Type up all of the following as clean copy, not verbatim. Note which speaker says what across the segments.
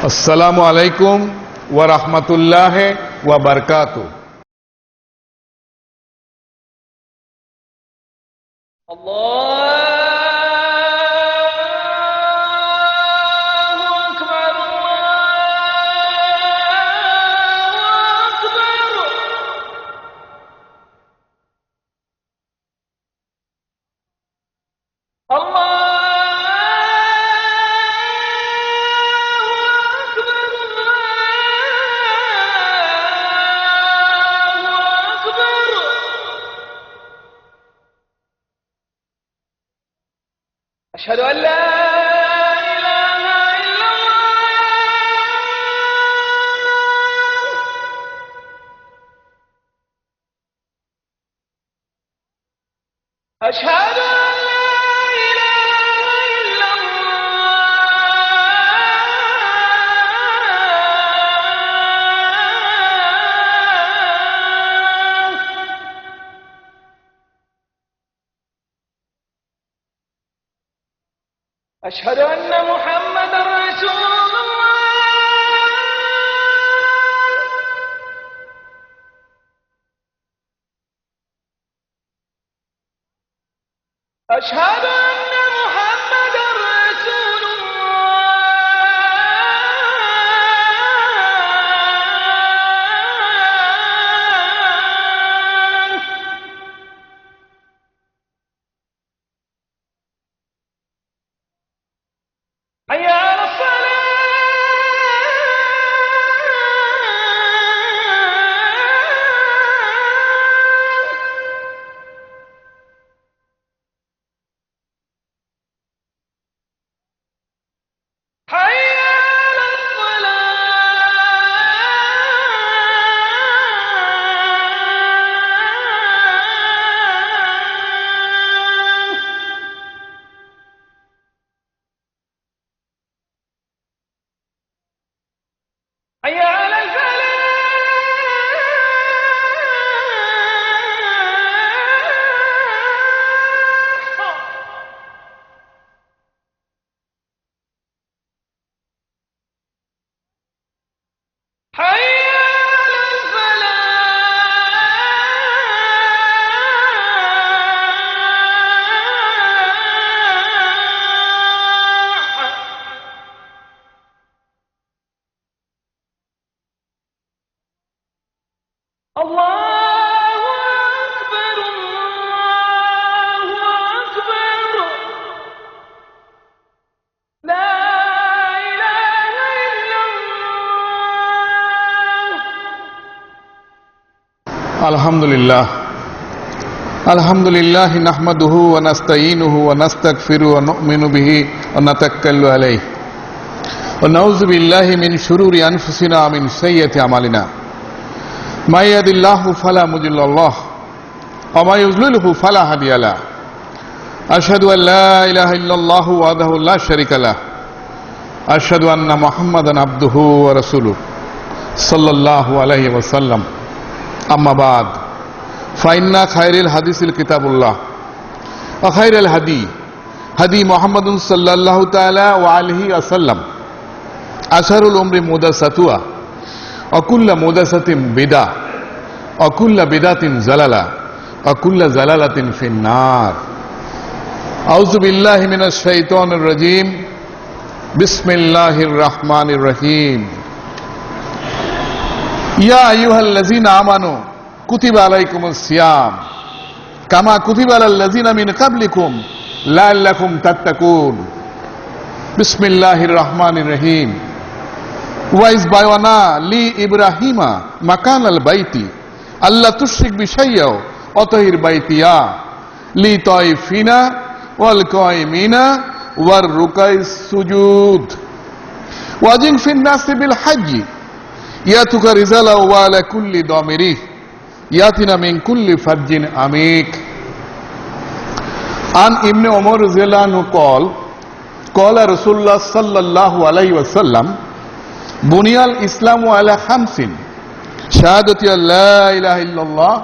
Speaker 1: अस्सलामु अलैकुम व रहमतुल्लाहि व बरकातुहू।
Speaker 2: أشهد أن لا إله إلا الله أشهد أن لا إله إلا أشهد أن محمدا رسول الله أشهد أن محمدا رسول الله حي على حي على الله أكبر الله أكبر لا إله إلا الله
Speaker 1: الحمد لله نحمده ونستعينه ونستغفره ونؤمن به ونتوكل عليه ونعوذ بالله من شرور أنفسنا ومن سيئات أعمالنا من يهد الله فلا مضل له ومن يضلله فلا هادي له أشهد أن لا إله إلا الله وحده لا شريك له أشهد أن محمدا عبده ورسوله صلى الله عليه وسلم أما بعد فإن خير الحديث كتاب الله وخير الهدي هدي محمد صلى الله تعالى وعليه وسلم أشهر الأمور محدثاتها وكل محدثة بدعة وكل بدعة ضلالة وكل ضلالة في النار أعوذ بالله من الشيطان الرجيم بسم الله الرحمن الرحيم يا أيها الذين آمنوا كتب عليكم الصيام كما كتب على الذين من قبلكم لعلكم تتقون بسم الله الرحمن الرحيم وإذ بوأنا لإبراهيم مكان البيت ألا تشرك بشيء وطهر بيتي للطائفين والقائمين والركع السجود وأذن في الناس بالحج يأتوك رجالا وعلى كل ضامر يأتين من كل فج عميق عن ابن عمر رضي الله عنه قال رسول الله صلى الله عليه وسلم بني الإسلام على 5 شهادة أن لا إله إلا الله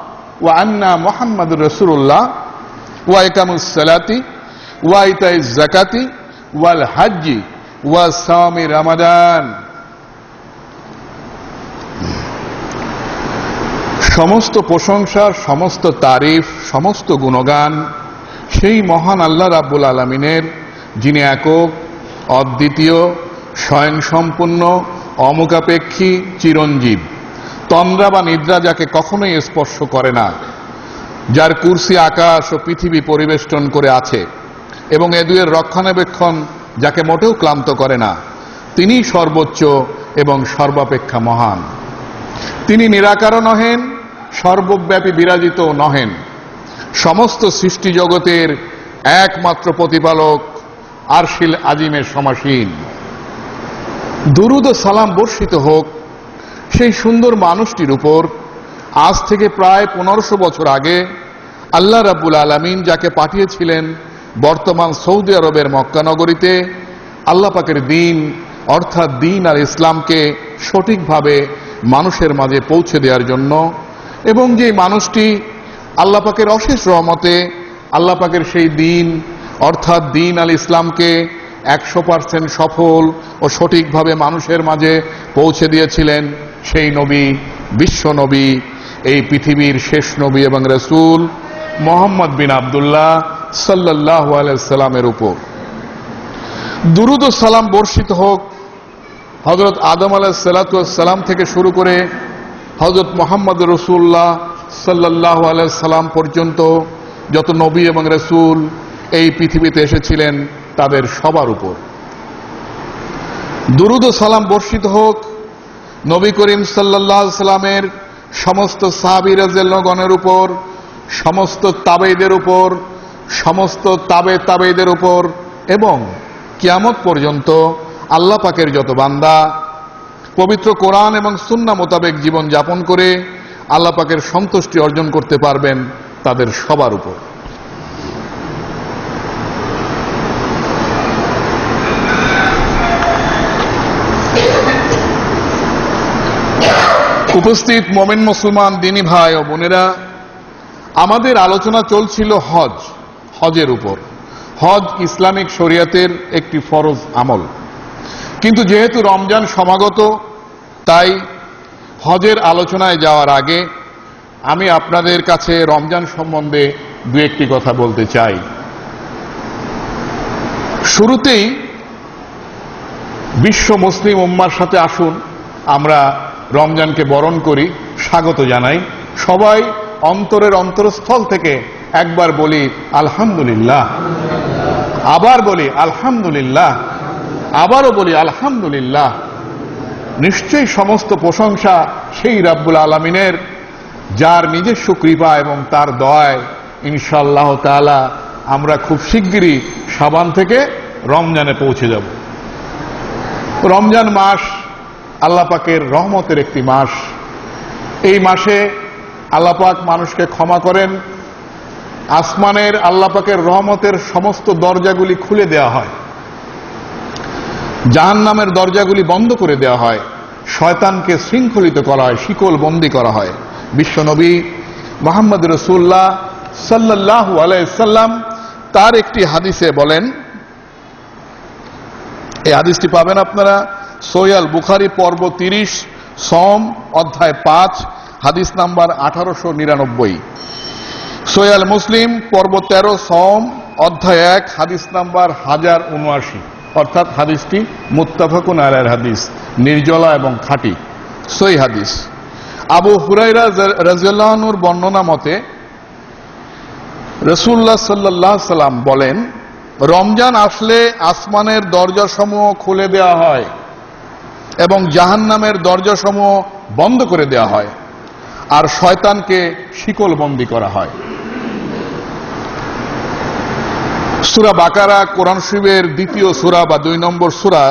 Speaker 1: وأن محمد رسول الله وإقام الصلاة وإيتاء الزكاة والحج وصوم رمضان সমস্ত প্রশংসা, সমস্ত তারিফ, সমস্ত গুণগান সেই মহান আল্লাহ রাব্বুল আলামিনের, যিনি একক, অদ্বিতীয়, স্বয়ংসম্পূর্ণ, অমুখাপেক্ষী, চিরঞ্জীব, তন্দ্রা বা নিদ্রা যাকে কখনোই স্পর্শ করে না, যার কুরসি আকাশ ও পৃথিবী পরিবেষ্টন করে আছে এবং এ দুয়ের রক্ষণাবেক্ষণ যাকে মোটেও ক্লান্ত করে না, তিনি সর্বোচ্চ এবং সর্বাপেক্ষা মহান। তিনি নিরাকারও নহেন, সর্বব্যাপী বিরাজিত নহেন, সমস্ত সৃষ্টি জগতের একমাত্র প্রতিপালক, আরশিল আজিমের সমাসীন। দুরুদ ও সালাম বর্ষিত হোক সেই সুন্দর মানুষটির উপর, আজ থেকে প্রায় 1500 বছর আগে আল্লাহ রাব্বুল আলামিন যাকে পাঠিয়েছিলেন বর্তমান সৌদি আরবের মক্কা নগরীতে আল্লাহ পাকের দ্বীন অর্থাৎ দ্বীন আর ইসলামকে সঠিকভাবে মানুষের মাঝে পৌঁছে দেওয়ার জন্য, এবং যে মানুষটি আল্লাহ পাকের অশেষ রহমতে আল্লাহ পাকের সেই দ্বীন অর্থাৎ দ্বীন আল ইসলামকে 100% সফল ও সঠিকভাবে মানুষের মাঝে পৌঁছে দিয়েছিলেন সেই নবী, বিশ্ব নবী, এই পৃথিবীর শেষ নবী এবং রাসূল মুহাম্মদ বিন আব্দুল্লাহ সাল্লাল্লাহু আলাইহি সাল্লামের উপর দুরুদ ও সালাম বর্ষিত হোক হযরত আদম আলাইহিস সালাতু ওয়াস সালাম থেকে শুরু করে হযরত মুহাম্মদ রাসূলুল্লাহ সাল্লাল্লাহু আলাইহি সাল্লাম পর্যন্ত যত নবী এবং রাসূল এই পৃথিবীতে এসেছিলেন তাদের সবার উপর দুরুদ ও সালাম বর্ষিত হোক নবী করিম সাল্লাল্লাহু আলাইহি সাল্লামের সমস্ত সাহাবী রাদিয়াল্লাহু গণের উপর, সমস্ত তাবেঈদের উপর, সমস্ত তাবেঈদের উপর এবং কিয়ামত পর্যন্ত আল্লাহ পাকের যত বান্দা পবিত্র কোরআন এবং সুন্নাহ মোতাবেক জীবন যাপন করে আল্লাহ পাকের সন্তুষ্টি অর্জন করতে পারবেন তাদের সবার উপর। উপস্থিত মুমিন মুসলমান দিনী ভাই ও বোনেরা, আমাদের আলোচনা চলছিল হজের উপর। হজ ইসলামিক শরিয়াতের একটি ফরজ আমল, কিন্তু যেহেতু রমজান সমাগত তাই হজের আলোচনায় যাওয়ার আগে আমি আপনাদের কাছে রমজান সম্বন্ধে দু একটি কথা বলতে চাই। শুরুতেই বিশ্ব মুসলিম উম্মার সাথে আসুন আমরা রমজানকে বরণ করি, স্বাগত জানাই। সবাই অন্তরের অন্তরস্থল থেকে একবার বলি আলহামদুলিল্লাহ, আবার বলি আলহামদুলিল্লাহ, আবারও বলি আলহামদুলিল্লাহ। নিশ্চয়ই সমস্ত প্রশংসা সেই রাব্বুল আলামিনের, যার নিজস্ব কৃপা এবং তার দয়ায় ইনশাআল্লাহ তাআলা আমরা খুব শিগগিরই শাবান থেকে রমজানে পৌঁছে যাব। রমজান মাস আল্লাহ পাকের রহমতের একটি মাস। এই মাসে আল্লাহ পাক মানুষকে ক্ষমা করেন, আসমানের আল্লাহ পাকের রহমতের সমস্ত দরজাগুলি খুলে দেওয়া হয়, জাহান্নামের দরজাগুলি বন্ধ করে দেওয়া হয়, শয়তানকে শৃঙ্খলিত করা হয়, শিকল বন্দী করা হয়। বিশ্বনবী মুহাম্মদ রাসূলুল্লাহ সাল্লাল্লাহু আলাইহি সাল্লাম তার একটি হাদিসে বলেন, এই হাদিসটি পাবেন আপনারা সহিহ বুখারী পর্ব 30 সওম অধ্যায় 5 হাদিস নাম্বার 1899, সহিহ মুসলিম পর্ব 13 সওম অধ্যায় 1 হাদিস নাম্বার 1079, অর্থাৎ হাদিসটি মুত্তাফাকুন আলাইহির হাদিস, নির্জলা এবং খাঁটি সহিহ হাদিস। আবু হুরায়রা রাদিয়াল্লাহু আনহুর বর্ণনা মতে রাসূলুল্লাহ সাল্লাল্লাহু আলাইহি সাল্লাম বলেন, রমজান আসলে আসমানের দরজাসমূহ খুলে দেওয়া হয় এবং জাহান্নামের দরজাসমূহ বন্ধ করে দেওয়া হয় আর শয়তানকে শিকলবন্দী করা হয়। সূরা বাকারা কোরআন শরীফের দ্বিতীয় সূরা বা 2 নম্বর সূরা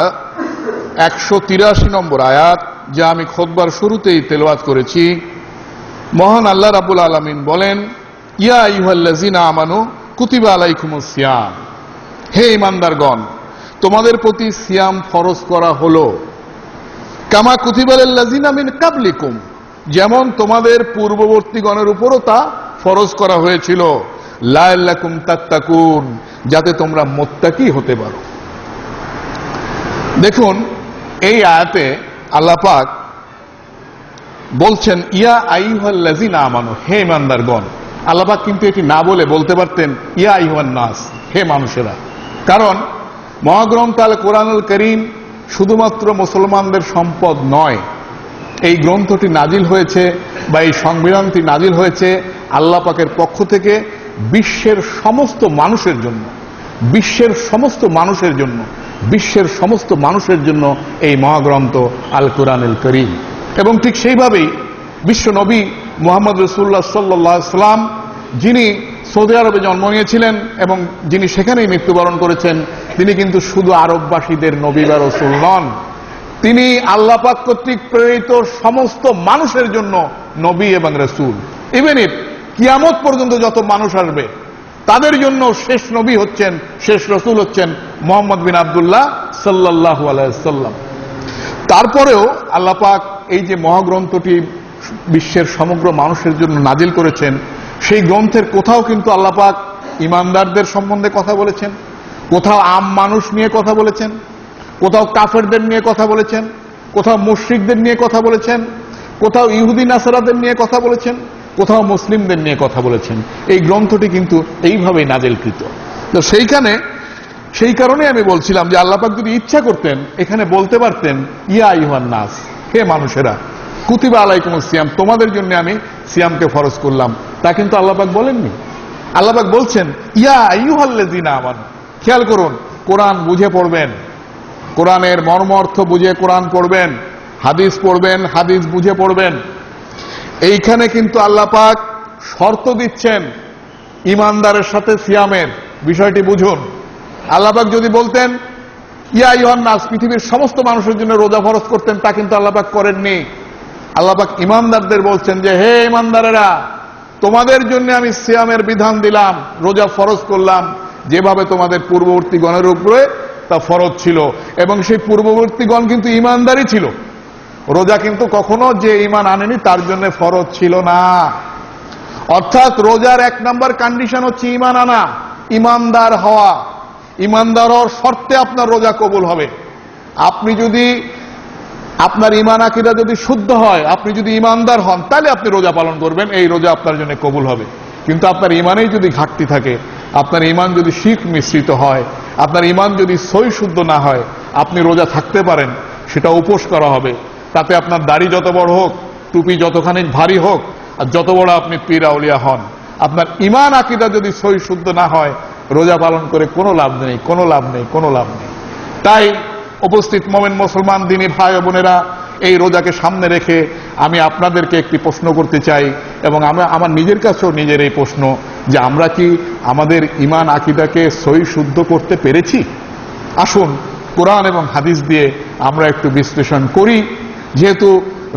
Speaker 1: 183 নম্বর আয়াত, যা আমি খুতবার শুরুতেই তেলাওয়াত করেছি। মহান আল্লাহ রাব্বুল আলামিন বলেন, ইয়া আইয়ুহাল্লাযিনা আমানু কুতিবা আলাইকুমুস সিয়াম, হে ঈমানদারগণ তোমাদের প্রতি সিয়াম ফরজ করা হলো, কামা কুতিবা আলাল্লাযিনা মিন ক্বাবলিকুম, যেমন তোমাদের পূর্ববর্তীগণের উপরও তা ফরজ করা হয়েছিল, লাআল্লাকুম তাত্তাকুন, যাতে তোমরা মুত্তাকি হতে পারো। দেখুন এই আয়াতে আল্লাহ পাক বলছেন ইয়া আইয়ুহাল্লাযিনা আমানু, হে ইমানদারগণ। আল্লাহ পাক কিন্তু এটি না বলে বলতে পারতেন ইয়া আইয়ুহান নাস, হে মানুষেরা। কারণ মহাগ্রন্থ আল কোরআনুল কারীম শুধুমাত্র মুসলমানদের সম্পদ নয়। এই গ্রন্থটি নাজিল হয়েছে বা এই সংবিধানটি নাজিল হয়েছে আল্লাহ পাকের পক্ষ থেকে বিশ্বের সমস্ত মানুষের জন্য, বিশ্বের সমস্ত মানুষের জন্য, বিশ্বের সমস্ত মানুষের জন্য এই মহাগ্রন্থ আল কোরআনুল কারীম। এবং ঠিক সেইভাবেই বিশ্ব নবী মুহাম্মদ রাসূলুল্লাহ সাল্লাল্লাহু আলাইহি ওয়াসাল্লাম, যিনি সৌদি আরবে জন্ম নিয়েছিলেন এবং যিনি সেখানেই মৃত্যুবরণ করেছেন, তিনি কিন্তু শুধু আরববাসীদের নবী বা রাসূল নন, তিনি আল্লাহ পাক কর্তৃক প্রেরিত সমস্ত মানুষের জন্য নবী এবং রাসূল। ইভেন ইফ কিয়ামত পর্যন্ত যত মানুষ আসবে তাদের জন্য শেষ নবী হচ্ছেন, শেষ রাসূল হচ্ছেন মুহাম্মদ বিন আব্দুল্লাহ সাল্লাল্লাহু আলাইহি ওয়াসাল্লাম। তারপরেও আল্লাহ পাক এই যে মহাগ্রন্থটি বিশ্বের সমগ্র মানুষের জন্য নাজিল করেছেন, সেই গ্রন্থের কোথাও কিন্তু আল্লাহ পাক ইমানদারদের সম্বন্ধে কথা বলেছেন, কোথাও আম মানুষ নিয়ে কথা বলেছেন, কোথাও কাফেরদের নিয়ে কথা বলেছেন, কোথাও মুশরিকদের নিয়ে কথা বলেছেন, কোথাও ইহুদি নাসারাদের নিয়ে কথা বলেছেন, কোথাও মুসলিমদের নিয়ে কথা বলেছেন। এই গ্রন্থটি কিন্তু এইভাবেই নাজিলকৃত। তো সেই কারণে আমি বলছিলাম যে আল্লাহ পাক যদি ইচ্ছা করতেন এখানে বলতে পারতেন ইয়া আইয়ুহান নাস, হে মানুষেরা, কুতিবা আলাইকুমুস সিয়াম, তোমাদের জন্য আমি সিয়ামকে ফরজ করলাম। তা কিন্তু আল্লাহ পাক বলেননি। আল্লাহ পাক বলছেন ইয়া আইয়ুহাল্লাযিনা আমানু। খেয়াল করুন, কোরআন বুঝে পড়বেন, কোরআনের মর্ম অর্থ বুঝে কোরআন পড়বেন, হাদিস পড়বেন, হাদিস বুঝে পড়বেন। এইখানে কিন্তু আল্লাহ পাক শর্ত দিচ্ছেন ইমানদারের সাথে সিয়ামের, বিষয়টি বুঝুন। আল্লাহ পাক যদি বলতেন ইয়া আইয়ুহান নাস, পৃথিবীর সমস্ত মানুষের জন্য রোজা ফরজ করতেন, তা কিন্তু আল্লাহ পাক করেননি। আল্লাহ পাক ইমানদারদের বলছেন যে হে ইমানদারেরা, তোমাদের জন্য আমি সিয়ামের বিধান দিলাম, রোজা ফরজ করলাম, যেভাবে তোমাদের পূর্ববর্তী গণের উপরে তা ফরজ ছিল। এবং সেই পূর্ববর্তী গণ কিন্তু ইমানদারই ছিল। রোজা কিন্তু কখনো যে ঈমান আনেনি তার জন্য ফরজ ছিল না। অর্থাৎ রোজার এক নাম্বার কন্ডিশন হচ্ছে ঈমান আনা, ঈমানদার হওয়া। ঈমানদার হওয়ার শর্তে আপনার রোজা কবুল হবে। আপনি যদি আপনার ঈমান আকীদা যদি শুদ্ধ হয়, আপনি যদি ঈমানদার হন, তাহলে আপনি রোজা পালন করবেন, এই রোজা আপনার জন্য কবুল হবে। কিন্তু আপনার ঈমানেই যদি ঘাটতি থাকে, আপনার ঈমান যদি শিরক মিশ্রিত হয়, আপনার ঈমান যদি সহি শুদ্ধ না হয়, আপনি রোজা থাকতে পারেন, সেটা উপোস করা হবে। তাতে আপনার দাড়ি যত বড় হোক, টুপি যতখানি ভারী হোক, আর যত বড় আপনি পীর আউলিয়া হন, আপনার ঈমান আকীদা যদি সহি শুদ্ধ না হয়, রোজা পালন করে কোনো লাভ নেই, কোনো লাভ নেই, কোনো লাভ নেই। তাই উপস্থিত মোমেন মুসলমান দিনী ভাই ও বোনেরা, এই রোজাকে সামনে রেখে আমি আপনাদেরকে একটি প্রশ্ন করতে চাই, এবং আমার নিজের কাছেও নিজের এই প্রশ্ন, যে আমরা কি আমাদের ঈমান আকীদাকে সহি শুদ্ধ করতে পেরেছি? আসুন কোরআন এবং হাদিস দিয়ে আমরা একটু বিশ্লেষণ করি। যেহেতু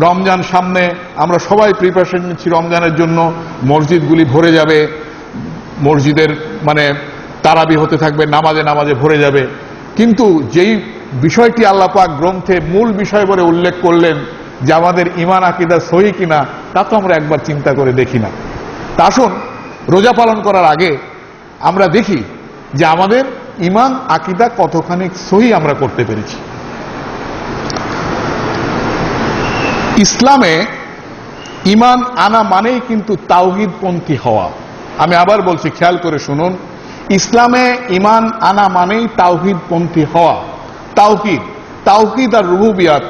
Speaker 1: রমজান সামনে, আমরা সবাই প্রিপারেশন নিচ্ছি রমজানের জন্য, মসজিদগুলি ভরে যাবে, মসজিদের তারাবি হতে থাকবে, নামাজে নামাজে ভরে যাবে। কিন্তু যেই বিষয়টি আল্লাহ পাক গ্রন্থে মূল বিষয় বলে উল্লেখ করলেন যে আমাদের ঈমান আকীদা সহি কিনা, তা তো আমরা একবার চিন্তা করে দেখি না। তা আসুন রোজা পালন করার আগে আমরা দেখি যে আমাদের ঈমান আকীদা কতখানি সহি আমরা করতে পেরেছি। ইসলামে ঈমান আনা মানেই কিন্তু তাওহীদপন্থী হওয়া। আমি আবার বলছি, খেয়াল করে শুনুন, ইসলামে ঈমান আনা মানেই তাওহীদপন্থী হওয়া। তাওহীদ, তাওহীদ আল রুবুবিয়াত,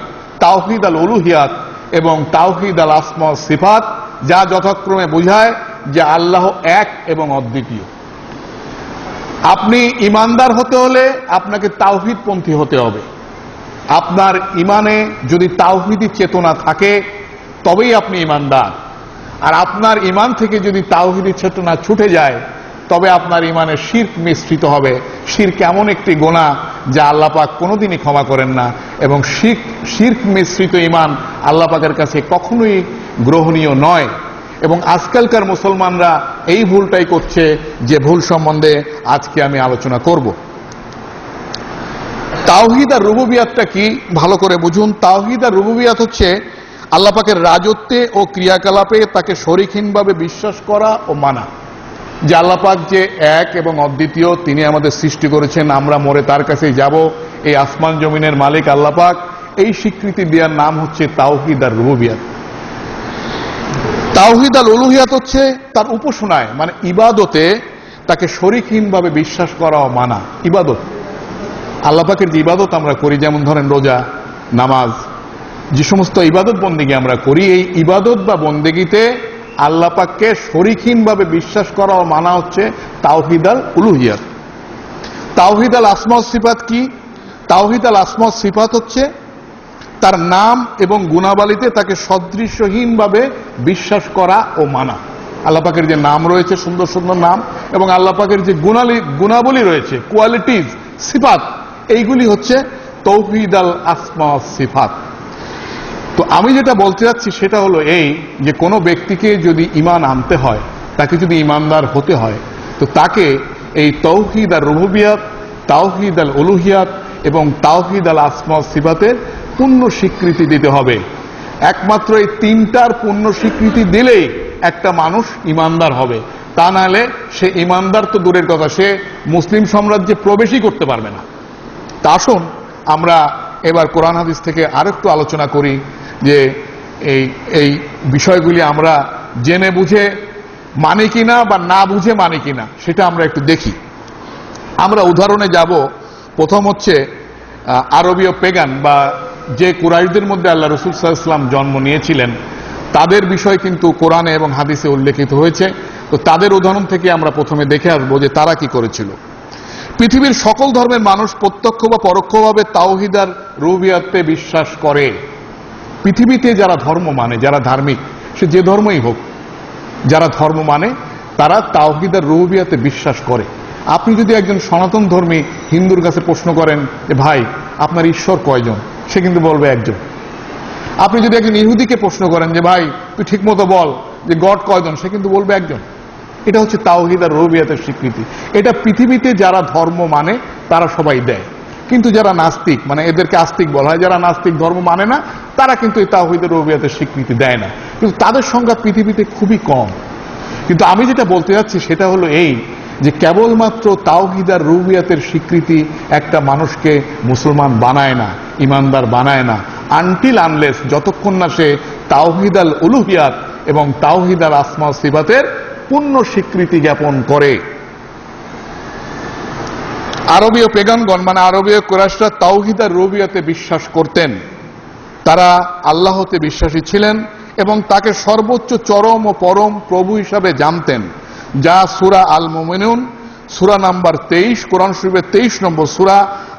Speaker 1: তাওহীদ আল উলুহিয়াত এবং তাওহীদ আল আসমা ওয়াস সিফাত, যা যথাক্রমে বোঝায় যে আল্লাহ এক এবং অদ্বিতীয়। আপনি ঈমানদার হতে হলে আপনাকে তাওহীদপন্থী হতে হবে। আপনার ঈমানে যদি তাওহীদি চেতনা থাকে তবেই আপনি ঈমানদার। আর আপনার ঈমান থেকে যদি তাওহীদি চেতনা ছুটে যায়, তবে আপনার ঈমানে শিরক মিশ্রিত হবে। শিরক এমন একটি গুনাহ যা আল্লাহ পাক কোনোদিনই ক্ষমা করেন না, এবং শিরক মিশ্রিত ঈমান আল্লাহ পাকের কাছে কখনোই গ্রহণীয় নয়। এবং আজকালকার মুসলমানরা এই ভুলটাই করছে, যে ভুল সম্বন্ধে আজকে আমি আলোচনা করব। তাওহীদ আর রুবুবিয়াতটা কি ভালো করে বুঝুন। তাওহীদ আর রুবুবিয়াত হচ্ছে আল্লাহ পাকের রাজত্বে ও ক্রিয়াকলাপে তাকে শরীকহীনভাবে বিশ্বাস করা ও মানা। যে আল্লাহ পাক যে এক এবং অদ্বিতীয়, তিনি আমাদের সৃষ্টি করেছেন, আমরা মরে তার কাছেই যাব, এই আসমান জমিনের মালিক আল্লাহ পাক, এই স্বীকৃতি দেওয়ার নাম হচ্ছে তাওহীদ আর রুবুবিয়াত। তাওহীদ আল উলুহিয়াত হচ্ছে তার উপাসনায়, মানে ইবাদতে তাকে শরীকহীনভাবে বিশ্বাস করা ও মানা। ইবাদত, আল্লাহ পাকের যে ইবাদত আমরা করি, যেমন ধরেন রোজা, নামাজ, যে সমস্ত ইবাদত বন্দেগী আমরা করি, এই ইবাদত বা বন্দেগীতে আল্লাহ পাককে শরীকহীনভাবে বিশ্বাস করা ও মানা হচ্ছে তাওহীদ আল উলুহিয়াত। তাওহীদ আল আসমা ওয়াস সিফাত কি? তাওহীদ আল আসমা ওয়াস সিফাত হচ্ছে তার নাম এবং গুণাবলীতে তাকে সদৃশ্যহীনভাবে বিশ্বাস করা ও মানা। আল্লাহ পাকের যে নাম রয়েছে, সুন্দর সুন্দর নাম, এবং আল্লাহ পাকের যে গুণাবলী রয়েছে, কোয়ালিটিজ, সিফাত, এইগুলি হচ্ছে তাওহীদ আল আসমা ওয়াস সিফাত। তো আমি যেটা বলতে যাচ্ছি সেটা হলো এই, যে কোনো ব্যক্তিকে যদি ঈমান আনতে হয়, তাকে যদি ঈমানদার হতে হয়, তো তাকে এই তাওহীদ আর রুবুবিয়ত, তাওহীদ আল উলুহিয়াত এবং তাওহীদ আল আসমা ওয়াস সিফাতের পূর্ণ স্বীকৃতি দিতে হবে। একমাত্র এই তিনটার পূর্ণ স্বীকৃতি দিলেই একটা মানুষ ঈমানদার হবে। তা নাহলে সে ঈমানদার তো দূরের কথা, সে মুসলিম সাম্রাজ্যে প্রবেশই করতে পারবে না। তা আসুন আমরা এবার কোরআন হাদিস থেকে আরেকটু আলোচনা করি, যে এই বিষয়গুলি আমরা জেনে বুঝে মানি কিনা বা না বুঝে মানি কিনা, সেটা আমরা একটু দেখি। আমরা উদাহরণে যাব। প্রথম হচ্ছে আরবীয় পেগান, বা যে কুরাইশদের মধ্যে আল্লাহ রাসূল সাল্লাল্লাহু আলাইহি ওয়াসাল্লাম জন্ম নিয়েছিলেন, তাদের বিষয় কিন্তু কোরআনে এবং হাদিসে উল্লেখিত হয়েছে। তো তাদের উদাহরণ থেকে আমরা প্রথমে দেখে আসবো যে তারা কি করেছিল। পৃথিবীর সকল ধর্মের মানুষ প্রত্যক্ষ বা পরোক্ষভাবে তাওহীদ আর রুবুবিয়তে বিশ্বাস করে। পৃথিবীতে যারা ধর্ম মানে, যারা ধার্মিক, সে যে ধর্মই হোক, যারা ধর্ম মানে তারা তাওহীদ আর রুবুবিয়তে বিশ্বাস করে। আপনি যদি একজন সনাতন ধর্মী হিন্দুর কাছে প্রশ্ন করেন যে ভাই আপনার ঈশ্বর কয়জন, সে কিন্তু বলবে একজন। আপনি যদি একজন ইহুদিকে প্রশ্ন করেন যে ভাই তুই ঠিক মতো বল যে গড কয়জন, সে কিন্তু বলবে একজন। এটা হচ্ছে তাওহীদ আর রুবুবিয়তের স্বীকৃতি। এটা পৃথিবীতে যারা ধর্ম মানে তারা সবাই দেয়, কিন্তু যারা নাস্তিক, মানে এদেরকে আস্তিক বলা হয়, যারা নাস্তিক, ধর্ম মানে না, তারা কিন্তু এই তাওহীদ আর রুবুবিয়তের স্বীকৃতি দেয় না। কিন্তু তাদের সংখ্যা পৃথিবীতে খুবই কম। কিন্তু আমি যেটা বলতে যাচ্ছি সেটা হলো এই, যে কেবলমাত্র তাওহীদ আর রুবুবিয়তের স্বীকৃতি একটা মানুষকে মুসলমান বানায় না, ঈমানদার বানায় না, আনটিল আনলেস, যতক্ষণ না সে তাওহীদ আল উলুহিয়াত এবং তাওহীদ আল আসমা ওয়াস সিফাতের পূর্ণ স্বীকৃতি জ্ঞাপন করে। আরবীয় পেগানগণ, মানে আরবীয় কুরাইশরা তাওহীদ আর রুবুবিয়তে বিশ্বাস করতেন। তারা আল্লাহতে বিশ্বাসী ছিলেন এবং তাকে সর্বোচ্চ, চরম ও পরম প্রভু হিসাবে জানতেন, যা সূরা আল মুমিনুন, সূরা নাম্বার 23, কোরআন শরীফের 23 নম্বর সূরা,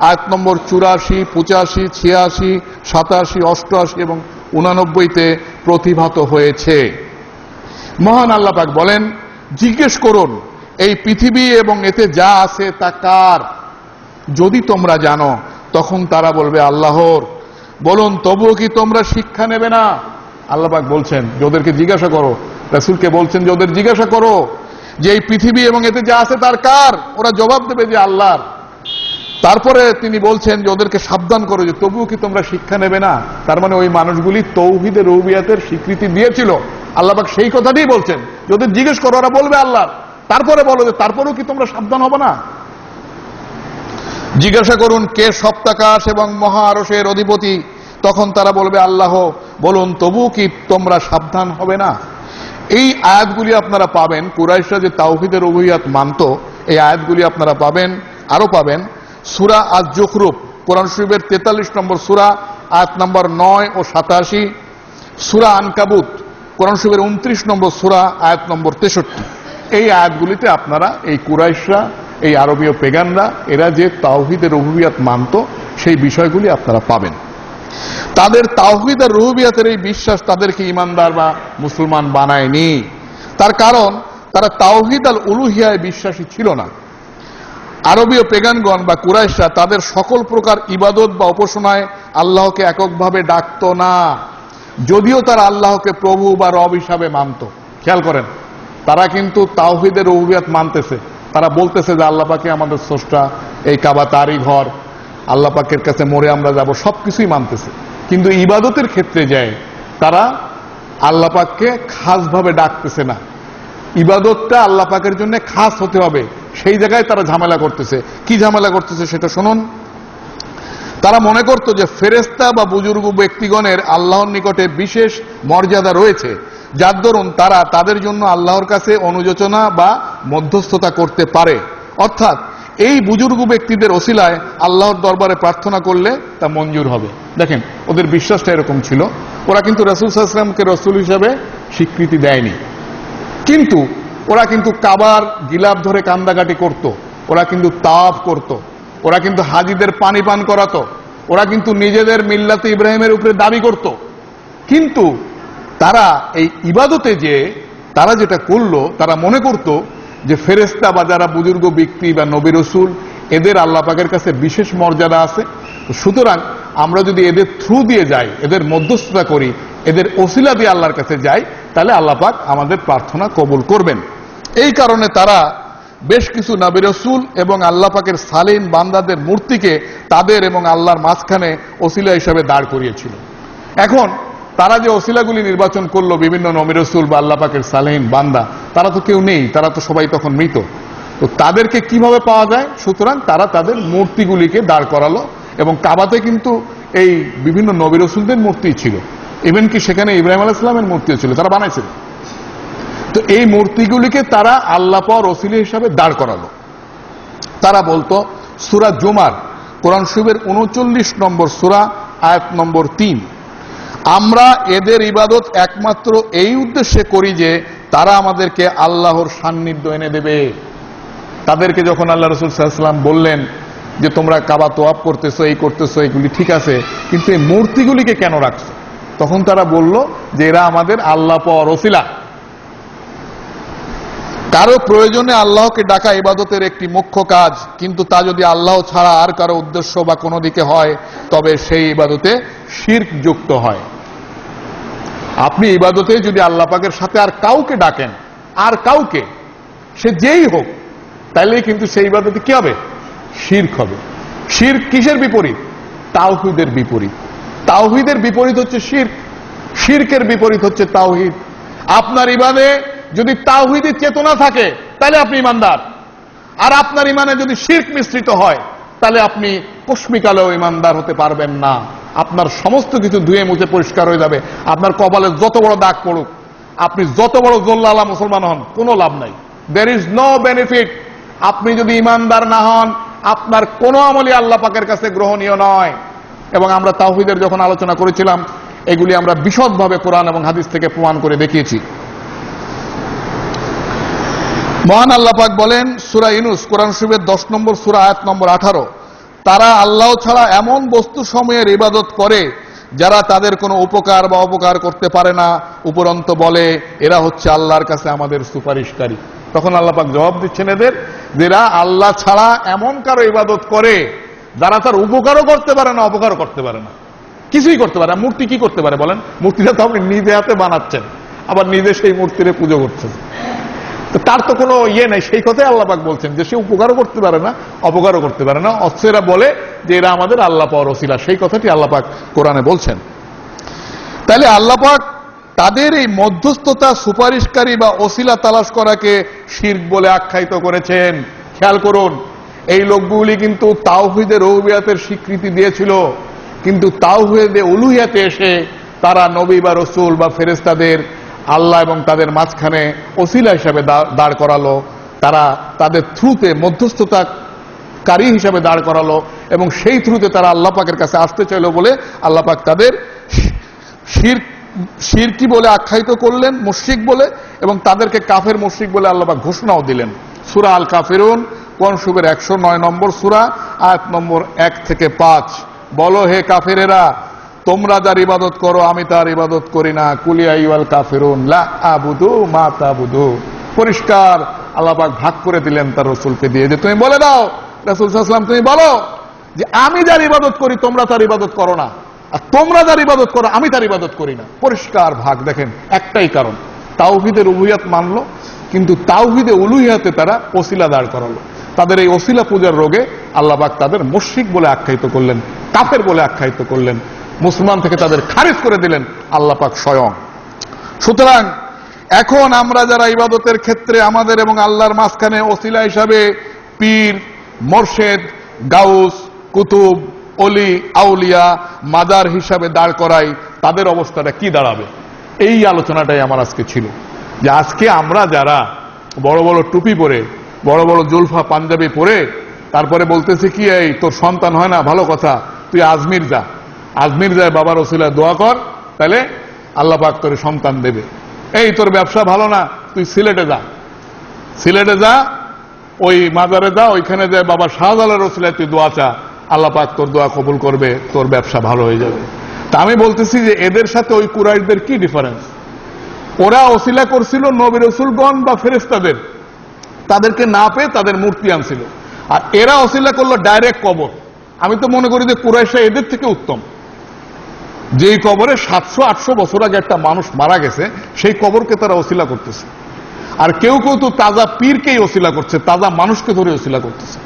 Speaker 1: আয়াত নম্বর 84, 85, 86, 87, 88 এবং 89-তে প্রতিভাত হয়েছে। মহান আল্লাহ পাক বলেন, জিজ্ঞেস করুন এই পৃথিবী এবং এতে যা আছে তা কার? যদি তোমরা জানো, তখন তারা বলবে আল্লাহর। বলুন তবুও কি তোমরা শিক্ষা নেবে না? আল্লাহ পাক বলছেন যে ওদেরকে জিজ্ঞাসা করো, রাসূলকে বলছেন যে ওদের জিজ্ঞাসা করো যে এই পৃথিবী এবং এতে যা আছে তার কার? ওরা জবাব দেবে যে আল্লাহর। তারপরে তিনি বলছেন যে ওদেরকে সাবধান করো যে তবুও কি তোমরা শিক্ষা নেবে না। তার মানে ওই মানুষগুলি তাওহীদ আর রুবুবিয়তের স্বীকৃতি দিয়েছিল। আল্লাহ পাক সেই কথাটাই বলছেন যে ওদের জিজ্ঞেস করো, ওরা বলবে আল্লাহর। তারপরে বলো যে তারপরেও কি তোমরা সাবধান হবে না? জিজ্ঞাসা করুন কে সপ্তাকাশ এবং মহা আরশের অধিপতি, তখন তারা বলবে আল্লাহ। বলুন তবুও কি তোমরা সাবধান হবে না? এই আয়াতগুলি আপনারা পাবেন, কুরাইশরা যে তাওহীদের রুবুবিয়ত মানত, এই আয়াতগুলি আপনারা পাবেন, আরো পাবেন সূরা আজ-জুখরুফ, কোরআন শরীফের 43 নম্বর সূরা, আয়াত নম্বর 9 ও 87, সূরা আনকাবুত, কোরআন শরীফের 29 নম্বর সূরা, আয়াত নম্বর 63। এই আয়াতগুলিতে আপনারা এই কুরাইশরা, এই আরবীয় পেগানরা, এরা যে তাওহীদের রুবুবিয়ত মানত, সেই বিষয়গুলি আপনারা পাবেন। তাদের তাওহীদ আর রুবুবিয়তের এই বিশ্বাস তাদেরকে ঈমানদার বা মুসলমান বানায়নি। তার কারণ তারা তাওহীদ আল উলুহিয়ায় বিশ্বাসী ছিল না। আরবীয় পেগানগণ বা কুরাইশরা তাদের সকল প্রকার ইবাদত বা উপাসনায় আল্লাহকে এককভাবে ডাকত না, যদিও তারা আল্লাহকে প্রভু বা রব হিসাবে মানত। খেয়াল করেন, তারা কিন্তু তাওহীদের রুবুবিয়ত মানতেছে, তারা বলতেছে যে আল্লাহ পাকই আমাদের স্রষ্টা, এই কাবা তারই ঘর, আল্লাহ পাকের কাছে মরে আমরা যাব, সবকিছুই মানতেছে। কিন্তু ইবাদতের ক্ষেত্রে যায় তারা আল্লাহ পাককে খাসভাবে ডাকতেছে না। ইবাদতটা আল্লাহ পাকের জন্য খাস হতে হবে, সেই জায়গায় তারা ঝামেলা করতেছে। কি ঝামেলা করতেছে সেটা শুনুন। তারা মনে করত যে ফেরেশতা বা বুজুর্গ ব্যক্তিগণের আল্লাহর নিকটে বিশেষ মর্যাদা রয়েছে, যার দরুন তারা তাদের জন্য আল্লাহর কাছে অনুযোচনা বা মধ্যস্থতা করতে পারে। অর্থাৎ এই বুজুর্গ ব্যক্তিদের ওসিলায় আল্লাহর দরবারে প্রার্থনা করলে তা মঞ্জুর হবে। দেখেন ওদের বিশ্বাসটা এরকম ছিল। ওরা কিন্তু রাসূল সাল্লাল্লাহু আলাইহি ওয়াসাল্লামকে রাসূল হিসেবে স্বীকৃতি দেয়নি, কিন্তু ওরা কিন্তু কাবার গিলাফ ধরে কান্দাকাটি করত, ওরা কিন্তু তাওয়াফ করত, ওরা কিন্তু হাজিদের পানি পান করাতো, ওরা কিন্তু নিজেদের মিল্লাতে ইব্রাহিমের উপরে দাবি করত। কিন্তু তারা এই ইবাদতে যে তারা যেটা করলো, তারা মনে করত যে ফেরেশতা বা যারা বুজুর্গ ব্যক্তি বা নবী রাসূল এদের আল্লাহ পাকের কাছে বিশেষ মর্যাদা আছে, সুতরাং আমরা যদি এদের থ্রু দিয়ে যাই, এদের মধ্যস্থতা করি, এদের ওসিলা দিয়ে আল্লাহর কাছে যাই, তাহলে আল্লাহ পাক আমাদের প্রার্থনা কবুল করবেন। এই কারণে তারা বেশ কিছু নবী রাসূল এবং আল্লাহ পাকের সালেহীন বান্দাদের মূর্তিকে তাদের এবং আল্লাহর মাঝখানে ওসিলা হিসাবে দাঁড় করিয়েছিল। এখন তারা যে ওসিলাগুলি নির্বাচন করলো, বিভিন্ন নবী রাসূল বা আল্লাহ পাকের সালেহীন বান্দা, তারা তো কেউ নেই, তারা তো সবাই তখন মৃত। তো তাদেরকে কিভাবে পাওয়া যায়? সুতরাং তারা তাদের মূর্তিগুলিকে দাঁড় করালো, এবং কাবাতে কিন্তু এই বিভিন্ন নবী রাসূলদের মূর্তি ছিল, ইভেন কি সেখানে ইব্রাহিম আলাইহিস সালামের মূর্তিও ছিল, তারা বানাইছিল। তো এই মূর্তিগুলিকে তারা আল্লাহ পাওয়ার ওসিলা হিসাবে দাঁড় করালো। তারা বলতো, সূরা জুমার কোরআন শরীফের 39 নম্বর সূরা আয়াত নম্বর 3, আমরা এদের ইবাদত একমাত্র এই উদ্দেশ্যে করি যে তারা আমাদেরকে আল্লাহর সান্নিধ্য এনে দেবে। তাদেরকে যখন আল্লাহ রাসূল সাল্লাল্লাহু আলাইহি ওয়াসাল্লাম বললেন যে তোমরা কাবা তোয়াফ করতেছো, এই করতেছো, এগুলি ঠিক আছে, কিন্তু এই মূর্তিগুলিকে কেন রাখছো? তখন তারা বলল যে এরা আমাদের আল্লাহ পাওয়ার ওসিলা। কারো প্রয়োজনে আল্লাহকে ডাকা ইবাদতের একটি মুখ্য কাজ, কিন্তু তা যদি আল্লাহ ছাড়া আর কারো উদ্দেশ্য বা কোনো দিকে হয়, তবে সেই ইবাদতে শিরক যুক্ত হয়। আপনি ইবাদতে যদি আল্লাহ পাকের সাথে আর কাউকে ডাকেন, আর কাউকে, সে যেই হোক, তাইলেই কিন্তু সেই ইবাদতে কি হবে? শিরক হবে। শিরক কিসের বিপরীত? তাওহীদের বিপরীত। তাওহীদের বিপরীত হচ্ছে শিরক, শিরকের বিপরীত হচ্ছে তাওহীদ। আপনার ইমানে যদি তাওহীদের চেতনা থাকে, তাহলে আপনি ইমানদার। আর আপনার ইমানে যদি শিরক মিশ্রিত হয়, তাহলে আপনি কশ্মিকালেও ইমানদার হতে পারবেন না। আপনার সমস্ত কিছু ধুয়ে মুছে পরিষ্কার হয়ে যাবে। আপনার কপালে যত বড় দাগ পড়ুক, আপনি যত বড় জল্লালা মুসলমান হন, কোনো লাভ নাই। There is no benefit. আপনি যদি ইমানদার না হন, আপনার কোনো আমলই আল্লাহ পাকের কাছে গ্রহণীয় নয়। এবং আমরা তাওহীদের যখন আলোচনা করেছিলাম, এগুলি আমরা বিশদভাবে কোরআন এবং হাদিস থেকে প্রমাণ করে দেখিয়েছি। মহান আল্লাহ পাক বলেন সূরা ইউনূস কোরআন শরীফের 10 নম্বর সূরা আয়াত নম্বর 18, তারা আল্লাহ ছাড়া এমন বস্তু সমূহের ইবাদত করে যারা তাদের কোনো উপকার বা অপকার করতে পারে না, উপরন্ত বলে এরা হচ্ছে আল্লাহর কাছে আমাদের সুপারিশকারী। তখন আল্লাহ পাক জবাব দিচ্ছেন এদের, যারা আল্লাহ ছাড়া এমন কারো ইবাদত করে যারা তার উপকারও করতে পারে না, অপকারও করতে পারে না, কিছুই করতে পারে না। মূর্তি কি করতে পারে বলেন? মূর্তিটা তো আপনি নিজে হাতে বানাচ্ছেন, আবার নিজে সেই মূর্তিরে পুজো করছেন, তার তো কোনো ইয়ে নেই। সেই কথাই আল্লাহ পাক বলছেন যে সে উপকারও করতে পারে না, অপকারও করতে পারে না, অথচ এরা বলে যে এরা আমাদের আল্লাহ পাওয়ার ওসিলা। সেই কথাটি আল্লাহ পাক কোরআনে বলছেন। তাহলে আল্লাহ পাক তাদের এই মধ্যস্থতা, সুপারিশকারী বা ওসিলা তালাশ করাকে শিরক বলে আখ্যায়িত করেছেন। খেয়াল করুন, এই লোকগুলি কিন্তু তাওহীদের রুবুবিয়্যাতের স্বীকৃতি দিয়েছিল, কিন্তু তাওহীদে উলুহিয়াতে এসে তারা নবী বা রাসূল বা ফেরেশতাদের আল্লাহ এবং তাদের মাঝখানে ওসিলা হিসাবে দাঁড় করালো। তারা তাদের থ্রুতে মধ্যস্থতাকারী হিসাবে দাঁড় করালো, এবং সেই থ্রুতে তারা আল্লাহ পাকের কাছে আসতে চাইলো বলে আল্লাহ পাক তাদের শিরকি বলে আখ্যায়িত করলেন, মুশরিক বলে, এবং তাদেরকে কাফের মুশরিক বলে আল্লাহ পাক ঘোষণাও দিলেন। সূরা আল কাফিরুন কোরআন শরীফের 109 নম্বর সূরা আয়াত নম্বর 1 থেকে 5, বলো হে কাফেরেরা, তোমরা যার ইবাদত করো আমি তার ইবাদত করি না। কুল ইয়া আইয়ুহাল কাফিরুন লা আবুদু মা তাবুদু। পরিষ্কার আল্লাহ পাক ভাগ করে দিলেন তার রাসূলকে দিয়ে, যে তুমি বলে দাও রাসূল সাল্লাল্লাহু আলাইহি ওয়াসাল্লাম, তুমি বলো যে আমি যার ইবাদত করি তোমরা তার ইবাদত করো না, আর তোমরা যার ইবাদত করো আমি তার ইবাদত করি না। পরিষ্কার ভাগ। দেখেন, একটাই কারণ, তাওহীদের উলুহিয়াত মানলো, কিন্তু তাওহীদে উলুহিয়াতে তারা ওসিলা দাঁড় করালো। তাদের এই ওসিলা পূজার রোগে আল্লাহ পাক তাদের মুশরিক বলে আখ্যায়িত করলেন, কাফের বলে আখ্যায়িত করলেন, মুসলমান থেকে তাদের খারিজ করে দিলেন আল্লাহ পাক স্বয়ং। সুতরাং এখন আমরা যারা ইবাদতের ক্ষেত্রে আমাদের এবং আল্লাহর মাঝখানে ওসিলা হিসাবে পীর, মোর্শেদ, গাউস, কুতুব, অলি, আউলিয়া, মাজার হিসাবে দাঁড় করাই, তাদের অবস্থাটা কি দাঁড়াবে? এই আলোচনাটাই আমার আজকে ছিল, যে আজকে আমরা যারা বড় বড় টুপি পরে, বড় বড় জুলফা পাঞ্জাবি পরে, তারপরে বলতেছে কি এই তোর সন্তান হয় না, ভালো কথা, তুই আজমির যা, আজমির যায় বাবার ওসিলায় দোয়া কর, তাহলে আল্লাহ পাক তোর সন্তান দেবে। এই তোর ব্যবসা ভালো না, তুই সিলেটে যা, সিলেটে যা, ওই মাজারে যা, ওইখানে যায় বাবা শাহজালালের ওসিলায় তুই দোয়া চা, আল্লাহ পাক তোর দোয়া কবুল করবে, তোর ব্যবসা ভালো হয়ে যাবে। তা আমি বলতেছি যে এদের সাথে ওই কুরাইশদের কি ডিফারেন্স? ওরা ওসিলা করছিল নবী রাসূলগণ বা ফেরেশতাদের, তাদেরকে না পেয়ে তাদের মূর্তি আনছিল, আর এরা ওসিলা করলো ডাইরেক্ট কবর। আমি তো মনে করি যে কুরাইশা এদের থেকে উত্তম। যেই কবরে 700-800 বছর আগে একটা মানুষ মারা গেছে, সেই কবরকে তারা ওসিলা করতেছে। আর কেউ কেউ তো তাজা পীরকেই ওসিলা করছে, তাজা মানুষকে ধরে ওসিলা করতেছে।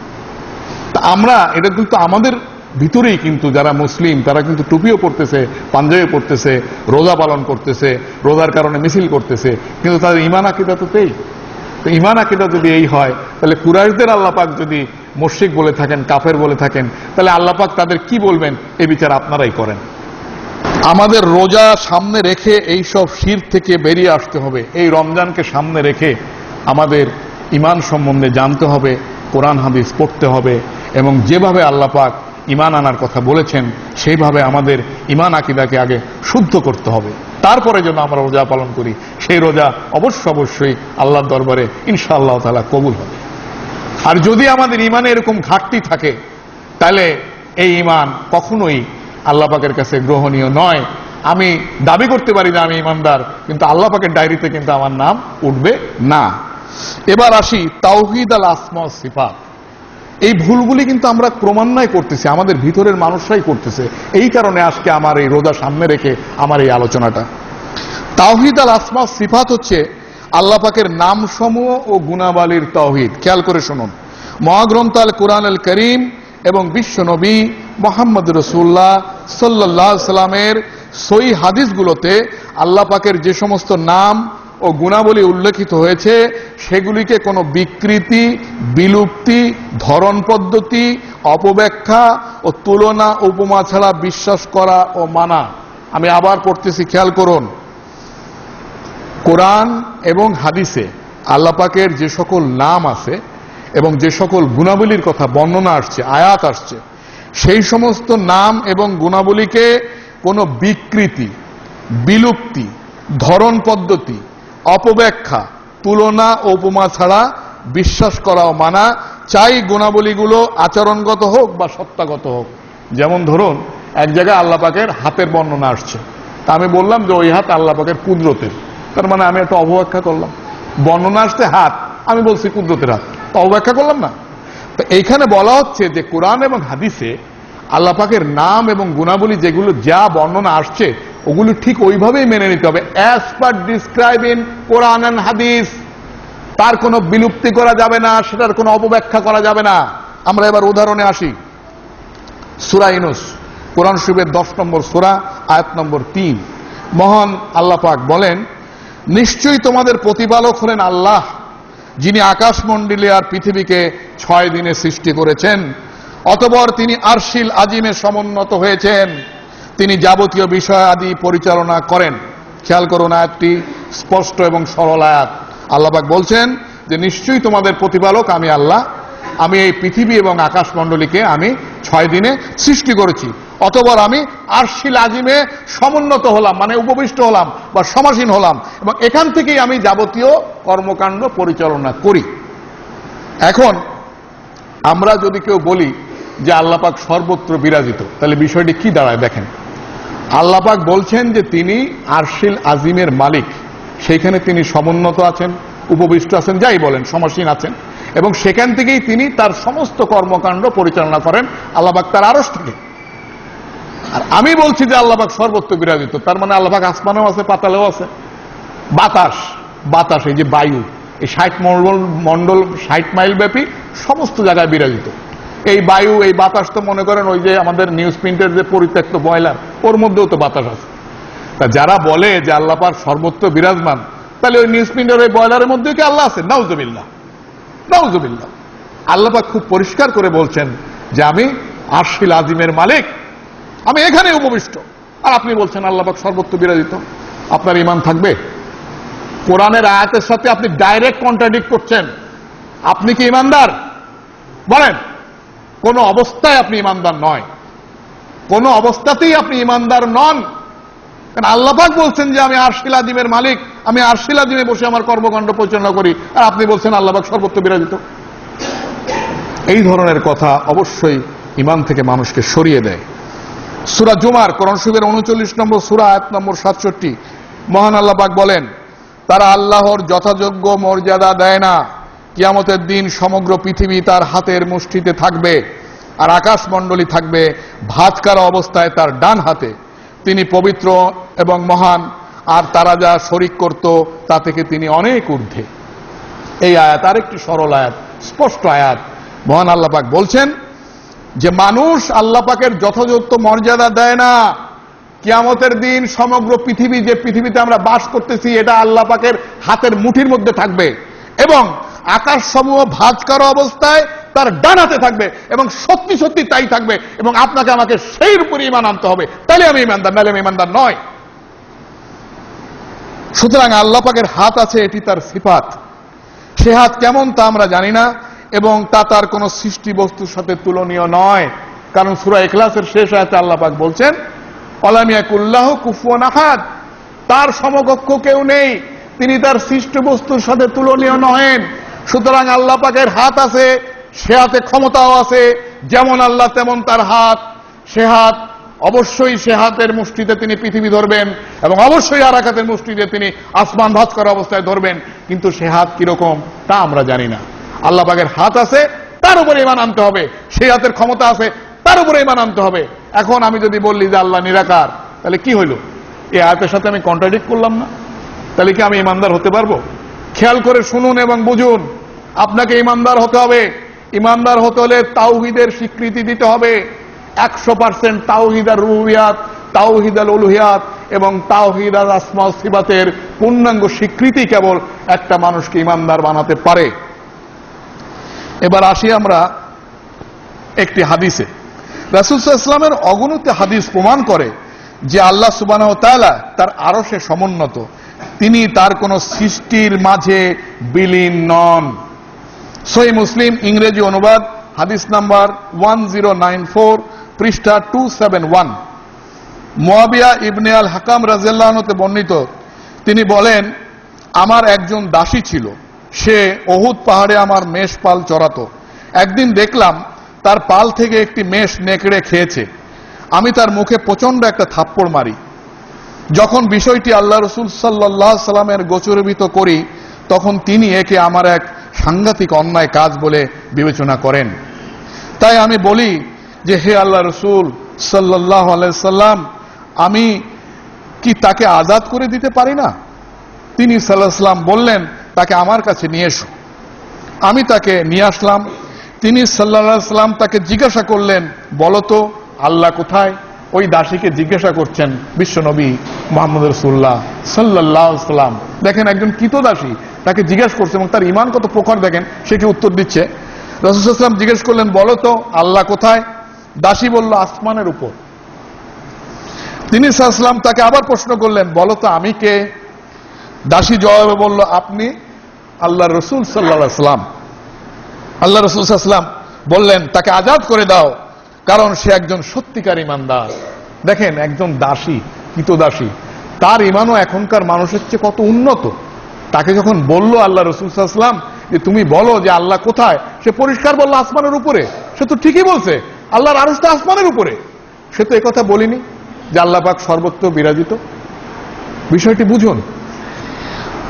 Speaker 1: তা আমরা এটা কিন্তু আমাদের ভিতরেই, কিন্তু যারা মুসলিম তারা কিন্তু টুপিও পড়তেছে, পাঞ্জাবি পড়তেছে, রোজা পালন করতেছে, রোজার কারণে মিছিল করতেছে, কিন্তু তাদের ঈমান আকীদা তো তেই। তো ঈমান আকীদা যদি এই হয়, তাহলে কুরাইশদের আল্লাহ পাক যদি মুশরিক বলে থাকেন, কাফের বলে থাকেন, তাহলে আল্লাহ পাক তাদের কি বলবেন এই বিচার আপনারাই করেন। আমাদের রোজা সামনে রেখে এই সব শিরক থেকে বেরিয়ে আসতে হবে। এই রমজানকে সামনে রেখে আমাদের ঈমান সম্বন্ধে জানতে হবে, কোরআন হাদিস পড়তে হবে, এবং যেভাবে আল্লাহ পাক ঈমান আনার কথা বলেছেন সেইভাবে আমাদের ঈমান আকীদাকে আগে শুদ্ধ করতে হবে, তারপরে যেন আমরা রোজা পালন করি। সেই রোজা অবশ্যই আল্লাহর দরবারে ইনশাআল্লাহ তাআলা কবুল হবে। আর যদি আমাদের ঈমানে এরকম ঘাটতি থাকে, তাহলে এই ঈমান কখনোই আল্লাহ পাকের কাছে গ্রহণীয় নয়। আমি দাবি করতে পারি যে আমি ঈমানদার, কিন্তু আল্লাহ পাকের ডায়েরিতে কিন্তু আমার নাম উঠবে না। এবার আসি তাওহীদ আল আসমা ওয়াস সিফাত। এই ভুলগুলি কিন্তু আমরা ক্রমান্বয়ে করতেছি, আমাদের ভিতরের মানুষরাই করতেছে। এই কারণে আজকে আমার এই রোজা সামনে রেখে আমার এই আলোচনাটা। তাওহীদ আল আসমা ওয়াস সিফাত হচ্ছে আল্লাহ পাকের নামসমূহ ও গুণাবলীর তাওহীদ। খেয়াল করে শুনুন, মহাগ্রন্থ আল কুরআন আল করিম এবং বিশ্ব নবী মুহাম্মদ রাসূলুল্লাহ সাল্লাল্লাহু আলাইহি সাল্লামের সহিহ হাদিসগুলোতে আল্লাহ পাকের যে সমস্ত নাম ও গুণাবলী উল্লেখিত হয়েছে, সেগুলিকে কোনো বিকৃতি, বিলুপ্তি, ধরন পদ্ধতি, অপব্যাখ্যা ও তুলনা উপমা ছাড়া বিশ্বাস করা ও মানা। আমি আবার পড়তেছি, খেয়াল করুন। কোরআন এবং হাদিসে আল্লাহ পাকের যে সকল নাম আছে এবং যে সকল গুণাবলীর কথা বর্ণনা আসছে, আয়াত আসছে, সেই সমস্ত নাম এবং গুণাবলীকে কোনো বিকৃতি, বিলুপ্তি, ধরন পদ্ধতি, অপব্যাখ্যা, তুলনা ও উপমা ছাড়া বিশ্বাস করা ও মানা, চাই গুণাবলীগুলো আচরণগত হোক বা সত্তাগত হোক। যেমন ধরুন, এক জায়গায় আল্লাহ পাকের হাতের বর্ণনা আসছে, তা আমি বললাম যে ওই হাত আল্লাহ পাকের কুদরতের, তার মানে আমি একটা অবব্যাখ্যা করলাম। বর্ণনা আসছে হাত, আমি বলছি কুদরতের হাত, তো অবব্যাখ্যা করলাম না? তো এইখানে বলা হচ্ছে যে কোরআন এবং হাদিসে আল্লাহ পাকের নাম এবং গুণাবলী যেগুলো যা বর্ণনা আসছে, ওগুলো ঠিক ওইভাবেই মেনে নিতে হবে, as per describe in Quran and Hadith. তার কোনো বিলুপ্তি করা যাবে না, সেটার কোনো অপব্যাখ্যা করা যাবে না। আমরা এবার উদাহরণে আসি। সূরা ইউনূস, কোরআন শরীফের 10 নম্বর সূরা, আয়াত নম্বর 3। মহান আল্লাহ পাক বলেন, নিশ্চয়ই তোমাদের প্রতিপালক হলেন আল্লাহ, যিনি আকাশমণ্ডলী আর পৃথিবীকে 6 দিনে সৃষ্টি করেছেন। অতঃপর তিনি আরশিল আজিমে সমুন্নত হয়েছেন, তিনি যাবতীয় বিষয় আদি পরিচালনা করেন। খেয়াল করুন, আয়াতটি স্পষ্ট এবং সরল আয়াত। আল্লাহ পাক বলছেন যে নিশ্চয়ই তোমাদের প্রতিপালক আমি আল্লাহ, আমি এই পৃথিবী এবং আকাশমণ্ডলীকে আমি 6 দিনে সৃষ্টি করেছি। অতঃপর আমি আরশিল আজিমে সমুন্নত হলাম, মানে উপবিষ্ট হলাম বা সমাসীন হলাম, এবং এখান থেকেই আমি যাবতীয় কর্মকাণ্ড পরিচালনা করি। এখন আমরা যদি কেউ বলি যে আল্লাহ পাক সর্বত্র বিরাজিত, তাহলে বিষয়টি কি দাঁড়ায় দেখেন। আল্লাহ পাক বলছেন যে তিনি আরশিল আজিমের মালিক, সেইখানে তিনি সমুন্নত আছেন, উপবিষ্ট আছেন, যাই বলেন, সমাসীন আছেন, এবং সেখান থেকেই তিনি তার সমস্ত কর্মকাণ্ড পরিচালনা করেন আল্লাহ পাক তার আরশ থেকে। আর আমি বলছি যে আল্লাহ পাক সর্বত্র বিরাজিত, তার মানে আল্লাহ পাক আসমানেও আছে, পাতালেও আছে। বাতাস, এই যে বায়ু, এই 60 মন্ডল 60 মাইল ব্যাপী সমস্ত জায়গায় বিরাজিত। এই বায়ু, এই বাতাস তো মনে করেন ওই যে আমাদের নিউজ প্রিন্টের যে পরিত্যক্ত বয়লার, ওর মধ্যেও তো বাতাস আছে। তা যারা বলে যে আল্লাহ পাক সর্বত্র বিরাজমান, তাহলে ওই নিউজ প্রিন্টের ওই বয়লারের মধ্যেও কি আল্লাহ আছে? নাউজুবিল্লাহ, নাউজুবিল্লাহ। আল্লাহ পাক খুব পরিষ্কার করে বলছেন যে আমি আরশিল আজিমের মালিক, আমি এখানে উপবিষ্ট, আর আপনি বলছেন আল্লাহ পাক সর্বত্র বিরাজিত। আপনার ঈমান থাকবে? কোরআনের আয়াতের সাথে আপনি ডাইরেক্ট কন্ট্রাডিক্ট করছেন। আপনি কি ঈমানদার? বলেন। কোন অবস্থায় আপনি ঈমানদার নয়, কোন অবস্থাতেই আপনি ঈমানদার নন। কারণ আল্লাহ পাক বলছেন যে আমি আরশিল আযীমের মালিক, আমি আরশিল আযীমে বসে আমার কর্মকাণ্ড পরিচালনা করি, আর আপনি বলছেন আল্লাহ পাক সর্বত্র বিরাজিত। এই ধরনের কথা অবশ্যই ঈমান থেকে মানুষকে সরিয়ে দেয়। সূরা জুমার কোরআন শরীফের 39 নম্বর সূরা আয়াত নম্বর 67 মহান আল্লাহ পাক বলেন, তারা আল্লাহর যথাযোগ্য মর্যাদা দেয় না। কিয়ামতের দিন সমগ্র পৃথিবী তার হাতের মুষ্টিতে থাকবে, আর আকাশমণ্ডলী থাকবে ভাঁজ করা অবস্থায় তার ডান হাতে। তিনি পবিত্র এবং মহান, আর তারা যা শরীক করত তা থেকে তিনি অনেক ঊর্ধ্বে। এই আয়াত আরেকটি সরল আয়াত, স্পষ্ট আয়াত। মহান আল্লাহ পাক বলছেন যে মানুষ আল্লাহ পাকের যথাযথ মর্যাদা দেয় না। কিয়ামতের দিন সমগ্র পৃথিবী, যে পৃথিবীতে আমরা বাস করতেছি, এটা আল্লাহ পাকের হাতের মুঠির মধ্যে থাকবে, এবং আকাশ সমূহ ভাঁজ করা অবস্থায় তার ডান হাতে থাকবে, এবং সত্যি সত্যি তাই থাকবে। এবং আপনাকে আমাকে সেই উপরে ঈমান আনতে হবে, তাহলে আমি ঈমানদার, নাহলে আমি ঈমানদার নয়। সুতরাং আল্লাহ পাকের হাত আছে, এটি তার সিফাত। সে হাত কেমন তা আমরা জানি না, এবং তা তার কোন সৃষ্টি বস্তুর সাথে তুলনীয় নয়। কারণ সূরা ইখলাসের শেষ আয়াতে আল্লাহ পাক বলছেন, ওয়ালাম ইয়াকুল্লাহু কুফুয়ান আহাদ, তার সমকক্ষ কেউ নেই, তিনি তার সৃষ্ট বস্তুর সাথে তুলনীয় নহেন। সুতরাং আল্লাহ পাকের হাত আছে, সে হাতে ক্ষমতাও আছে, যেমন আল্লাহ তেমন তার হাত। সে হাত অবশ্যই, সে হাতের মুষ্টিতে তিনি পৃথিবী ধরবেন, এবং অবশ্যই আর এক হাতের মুষ্টিতে তিনি আসমান ভাঁজ করা অবস্থায় ধরবেন। কিন্তু সে হাত কিরকম তা আমরা জানি না। আল্লাহ পাকের হাত আছে, তার উপরে ঈমান আনতে হবে। সেই হাতের ক্ষমতা আছে, তার উপরে ঈমান আনতে হবে। এখন আমি যদি বললি যে আল্লাহ নিরাকার, তাহলে কি হইল? এই আয়াতের সাথে আমি কন্ট্রাডিক্ট করলাম না? তাহলে কি আমি ঈমানদার হতে পারবো? খেয়াল করে শুনুন এবং বুঝুন, আপনাকে ঈমানদার হতে হবে। ঈমানদার হতে হলে তাওহীদের স্বীকৃতি দিতে হবে। 100% তাওহীদ আর রুবুবিয়াত, তাওহীদ আল উলুহিয়াত এবং তাওহীদ আল আসমা ওয়াস সিফাতের পূর্ণাঙ্গ স্বীকৃতি কেবল একটা মানুষকে ঈমানদার বানাতে পারে। এবার আসি আমরা একটি হাদিসে। রাসূল সাল্লাল্লাহু আলাইহি ওয়াসাল্লামের অগণিত হাদিস প্রমাণ করে যে আল্লাহ সুবহানাহু ওয়া তাআলা তার আরশে সমুন্নত, তিনি তার কোন সৃষ্টির মাঝে বিলীন নন। সহিহ মুসলিম ইংরেজি অনুবাদ হাদিস নাম্বার 1094 পৃষ্ঠা 271 মুয়াবিয়া ইবনে আল হাকাম রাদিয়াল্লাহু আনহু বর্ণিত, তিনি বলেন, আমার একজন দাসী ছিল, সে উহুদ পাহাড়ে আমার মেষ পাল চড়াতো। একদিন দেখলাম তার পাল থেকে একটি মেষ নেকড়ে খেয়েছে। আমি তার মুখে প্রচন্ড একটা থাপ্পড় মারি। যখন বিষয়টি আল্লাহ রাসূল সাল্লাল্লাহু আলাইহি সাল্লামের গোচরীভূত করি, তখন তিনি একে আমার এক সাংঘাতিক অন্যায় কাজ বলে বিবেচনা করেন। তাই আমি বলি যে, হে আল্লাহ রাসূল সাল্লাল্লাহু আলাইহি সাল্লাম, আমি কি তাকে আজাদ করে দিতে পারি না? তিনি সাল্লাল্লাহু আলাইহি সাল্লাম বললেন, তাকে আমার কাছে নিয়ে এসো। আমি তাকে নিয়ে আসলাম। তিনি সাল্লাল্লাহু আলাইহি সাল্লাম তাকে জিজ্ঞাসা করলেন, বলো তো আল্লাহ কোথায়? ওই দাসীকে জিজ্ঞাসা করছেন বিশ্বনবী মুহাম্মদ রাসূলুল্লাহ সাল্লাল্লাহু আলাইহি সাল্লাম। দেখেন, একজন কৃতদাসী তাকে জিজ্ঞাসা করছে, এবং তার ঈমান কত প্রখর দেখেন, সে কি উত্তর দিচ্ছে। রাসূল সাল্লাল্লাহু আলাইহি সাল্লাম জিজ্ঞেস করলেন, বলো তো আল্লাহ কোথায়? দাসী বলল, আসমানের উপর। তিনি সাল্লাল্লাহু আলাইহি সাল্লাম তাকে আবার প্রশ্ন করলেন, বলো তো আমি কে? দাসী জবাবে বলল, আপনি আল্লাহর রাসূল সাল্লাল্লাহু আলাইহি সাল্লাম। আল্লাহ রাসূল সাল্লাল্লাহু আলাইহি সাল্লাম বললেন, তাকে আজাদ করে দাও, কারণ সে একজন সত্যিকার ঈমানদার। দেখেন, একজন দাসী, কৃতদাসী, তার ঈমানও এখনকার মানুষের চেয়ে কত উন্নত। তাকে যখন বলল আল্লাহ রাসূল সাল্লাল্লাহু আলাইহি সাল্লাম যে তুমি বলো যে আল্লাহ কোথায়, সে পরিষ্কার বলল আসমানের উপরে। সে তো ঠিকই বলছে, আল্লাহর আরশটা আসমানের উপরে। সে তো একথা বলিনি যে আল্লাহ পাক সর্বত্র বিরাজিত। বিষয়টি বুঝুন।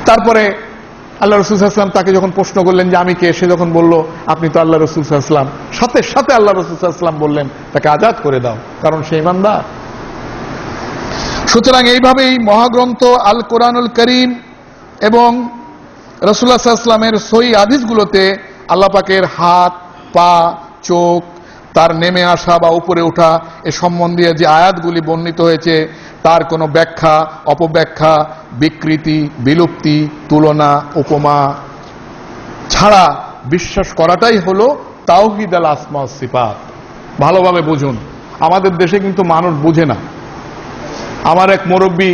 Speaker 1: তারপরে আল্লাহ রাসূল সাল্লাল্লাহু আলাইহি ওয়াসাল্লাম তাকে যখন প্রশ্ন করলেন যে আমি কে, সে যখন বলল আপনি তো আল্লাহ রাসূল সাল্লাল্লাহু আলাইহি ওয়াসাল্লাম, সাথে সাথে আল্লাহ রাসূল সাল্লাল্লাহু আলাইহি ওয়াসাল্লাম বললেন, তাকে আজাদ করে দাও, কারণ সে ঈমানদার। সুতরাং এইভাবেই মহাগ্রন্থ আল কোরআনুল কারীম এবং রাসূলুল্লাহ সাল্লাল্লাহু আলাইহি ওয়াসাল্লামের সহিহ হাদিসগুলোতে আল্লাহ পাকের হাত, পা, চোখ, তার নেমে আসা বা উপরে ওঠা এ সম্বন্ধে যে আয়াতগুলি বর্ণিত হয়েছে, তার কোনো ব্যাখ্যা, অপব্যাখ্যা, বিকৃতি, বিলুপ্তি, তুলনা, উপমা ছাড়া বিশ্বাস করাটাই হলো তাওহীদ আল আসমা ওয়াস সিফাত। ভালোভাবে বুঝুন। আমাদের দেশে কিন্তু মানুষ বুঝে না। আমার এক মুরব্বী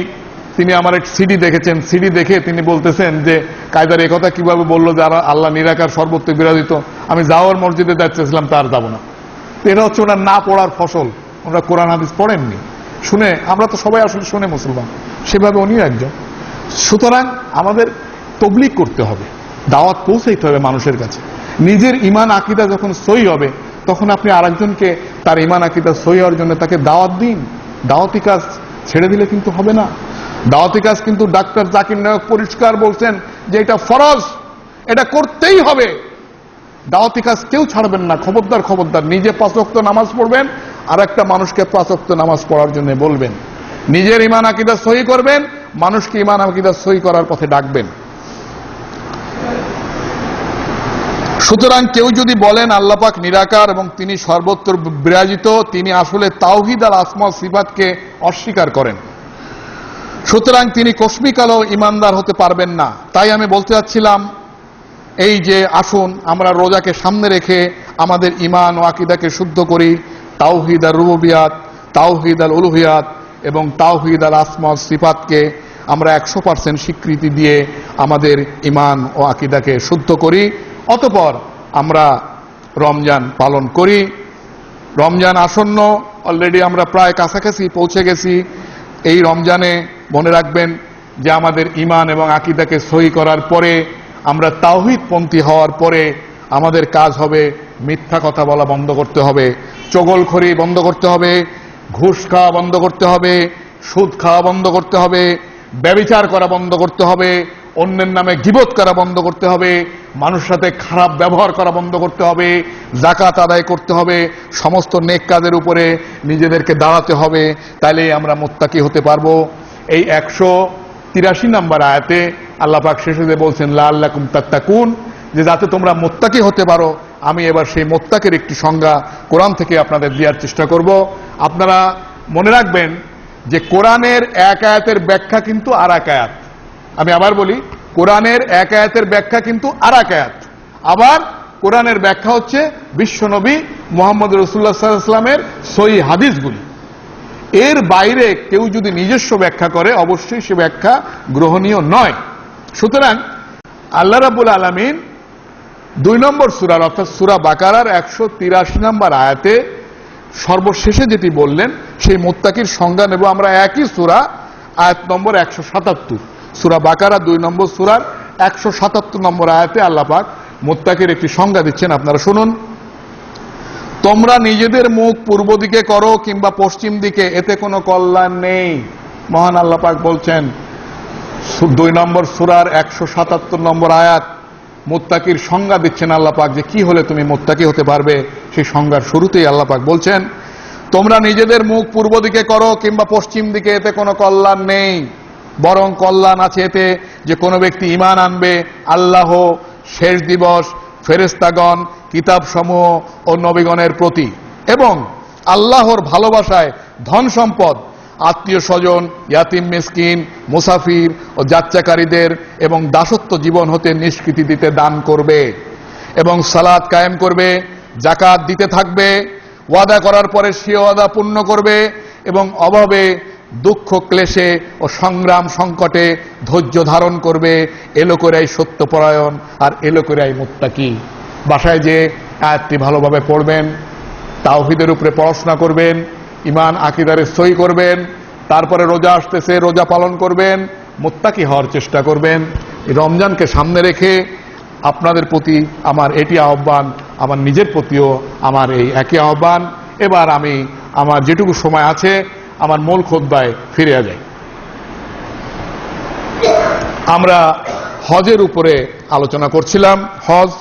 Speaker 1: তিনি আমার এক সিডি দেখেছেন, সিডি দেখে তিনি বলতেছেন যে কায়দার একথা কিভাবে বললো যে আল্লাহ নিরাকার সর্বত্র বিরাজিত, আমি যাওয়ার মসজিদে যাচ্ছিলাম তার যাব না। এটা হচ্ছে ওনার না পড়ার ফসল, ওনারা কোরআন হাদিস পড়েননি। শুনে আমরা তো সবাই আসলে শুনে মুসলমান, সেভাবে উনিও একজন। সুতরাং আমাদের তবলিগ করতে হবে, দাওয়াত পৌঁছাইতে হবে মানুষের কাছে। নিজের ইমান আকীদা যখন সহি হবে তখন আপনি আরেকজনকে তার ইমান আকীদা সহি হওয়ার জন্য তাকে দাওয়াত দিন। দাওয়াতি কাজ ছেড়ে দিলে কিন্তু হবে না। দাওয়াতি কাজ কিন্তু ডাক্তার জাকির নায়ক পরিষ্কার বলছেন যে এটা ফরজ, এটা করতেই হবে। দাওয়াতি কাজ কেউ ছাড়বেন না, খবরদার খবরদার। নিজে 5 ওয়াক্ত নামাজ পড়বেন, আর একটা মানুষকে 5 ওয়াক্ত নামাজ পড়ার জন্য বলবেন। নিজের ইমান আকীদা সহি করবেন, মানুষকে ইমান আকীদা সহি করার পথে ডাকবেন। সুতরাং কেউ যদি বলেন আল্লাহ পাক নিরাকার এবং তিনি সর্বত্র বিরাজিত, তিনি আসলে তাওহীদ আর আসমা সিফাতকে অস্বীকার করেন। সুতরাং তিনি কসমিকালও ইমানদার হতে পারবেন না। তাই আমি বলতে চাচ্ছিলাম এই যে আসুন আমরা রোজাকে সামনে রেখে আমাদের ইমান ও আকীদাকে শুদ্ধ করি। তাওহীদ আর রুবুবিয়াত, তাওহীদ আল উলুহিয়াত এবং তাওহীদ আল আসমা সিফাতকে আমরা 100% স্বীকৃতি দিয়ে আমাদের ইমান ও আকীদাকে শুদ্ধ করি। অতঃপর আমরা রমজান পালন করি। রমজান আসন্ন, অলরেডি আমরা প্রায় কাছাকাছি পৌঁছে গেছি। এই রমজানে মনে রাখবেন যে আমাদের ইমান এবং আকীদাকে সহি করার পরে, আমরা তাওহীদপন্থী হওয়ার পরে আমাদের কাজ হবে মিথ্যা কথা বলা বন্ধ করতে হবে, চগলখড়ি বন্ধ করতে হবে, ঘুষ খাওয়া বন্ধ করতে হবে, সুদ খাওয়া বন্ধ করতে হবে, ব্যভিচার করা বন্ধ করতে হবে, অন্যের নামে গীবত করা বন্ধ করতে হবে, মানুষের সাথে খারাপ ব্যবহার করা বন্ধ করতে হবে, যাকাত আদায় করতে হবে, সমস্ত নেক কাজের উপরে নিজেদেরকে দাঁড়াতে হবে। তাইলে আমরা মুত্তাকি হতে পারবো। এই 183 নম্বর আয়াতে আল্লাহ পাক শেষে বলছেন লাআল্লাকুম তাত্তাকুন, যে যাতে তোমরা মুত্তাকি হতে পারো। আমি এবার সেই মুত্তাকির একটি সংজ্ঞা কোরআন থেকে আপনাদের দেওয়ার চেষ্টা করব। আপনারা মনে রাখবেন যে কোরআনের এক আয়াতের ব্যাখ্যা কিন্তু আর এক আয়াত। আমি আবার বলি, কোরআনের এক আয়াতের ব্যাখ্যা কিন্তু আর এক আয়াত। আবার কোরআনের ব্যাখ্যা হচ্ছে বিশ্বনবী মুহাম্মদ রাসূলুল্লাহ সাল্লাল্লাহু আলাইহি ওয়াসাল্লামের সহিহ হাদিসগুলি। এর বাইরে কেউ যদি নিজস্ব ব্যাখ্যা করে অবশ্যই সে ব্যাখ্যা গ্রহণীয় নয়। সুতরাং আল্লাহ রাব্বুল আলামিন 2 নম্বর সূরার অর্থাৎ সূরা বাকারার 183 নম্বর আয়াতে সর্বশেষে যেটি বললেন সেই মুত্তাকির সংজ্ঞা নেব আমরা একই সূরা আয়াত নম্বর 177। সূরা বাকারা 2 নম্বর সূরার 177 নম্বর আয়াতে আল্লাহ পাক মুত্তাকির একটি সংজ্ঞা দিচ্ছেন, আপনারা শুনুন। তোমরা নিজেদের মুখ পূর্ব দিকে করো কিংবা পশ্চিম দিকে, এতে কোনো কল্যাণ নেই। মহান আল্লাহ পাক বলছেন 2 নম্বর সূরার 177 নম্বর আয়াত। মুত্তাকির সংজ্ঞা দিচ্ছেন আল্লাহ পাক যে কি হলে তুমি মুত্তাকি হতে পারবে। সেই সংজ্ঞার শুরুতেই আল্লাহ পাক বলছেন তোমরা নিজেদের মুখ পূর্ব দিকে করো কিংবা পশ্চিম দিকে, এতে কোনো কল্যাণ নেই। বরং কল্যাণ আছে এতে যে কোনো ব্যক্তি ঈমান আনবে আল্লাহ, শেষ দিবস, ফেরেশতাগণ, কিতাবসমূহ ও নবীগণের প্রতি, এবং আল্লাহর ভালোবাসায় ধন সম্পদ, আত্মীয় স্বজন, ইয়াতিম মিসকিন, মুসাফির ও যাত্রাকারীদের এবং দাসত্ব জীবন হতে নিষ্কৃতি দিতে দান করবে, এবং সালাত কায়েম করবে, যাকাত দিতে থাকবে, ওয়াদা করার পরে সে ওয়াদা পূর্ণ করবে, এবং অভাবে, দুঃখ, ক্লেশে ও সংগ্রাম সংকটে ধৈর্য ধারণ করবে। এলো করেই সত্যপরায়ণ আর এলো করেই মুত্তাকি। বাসায় যে আয়াতটি ভালোভাবে পড়বেন, তাওহীদের উপরে পড়াশোনা করবেন, ইমান আকীদারে সহি করবেন, তারপরে রোজা আসতেছে রোজা পালন করবেন, মুত্তাকি হওয়ার চেষ্টা করবেন। রমজানকে সামনে রেখে আপনাদের প্রতি আমার এটি আহ্বান, আমার নিজের প্রতিও আমার এই একই আহ্বান। এবার আমি আমার যেটুকু সময় আছে আমার মূল খুতবায় ফিরে যাই। আমরা হজের উপরে আলোচনা করছিলাম। হজ,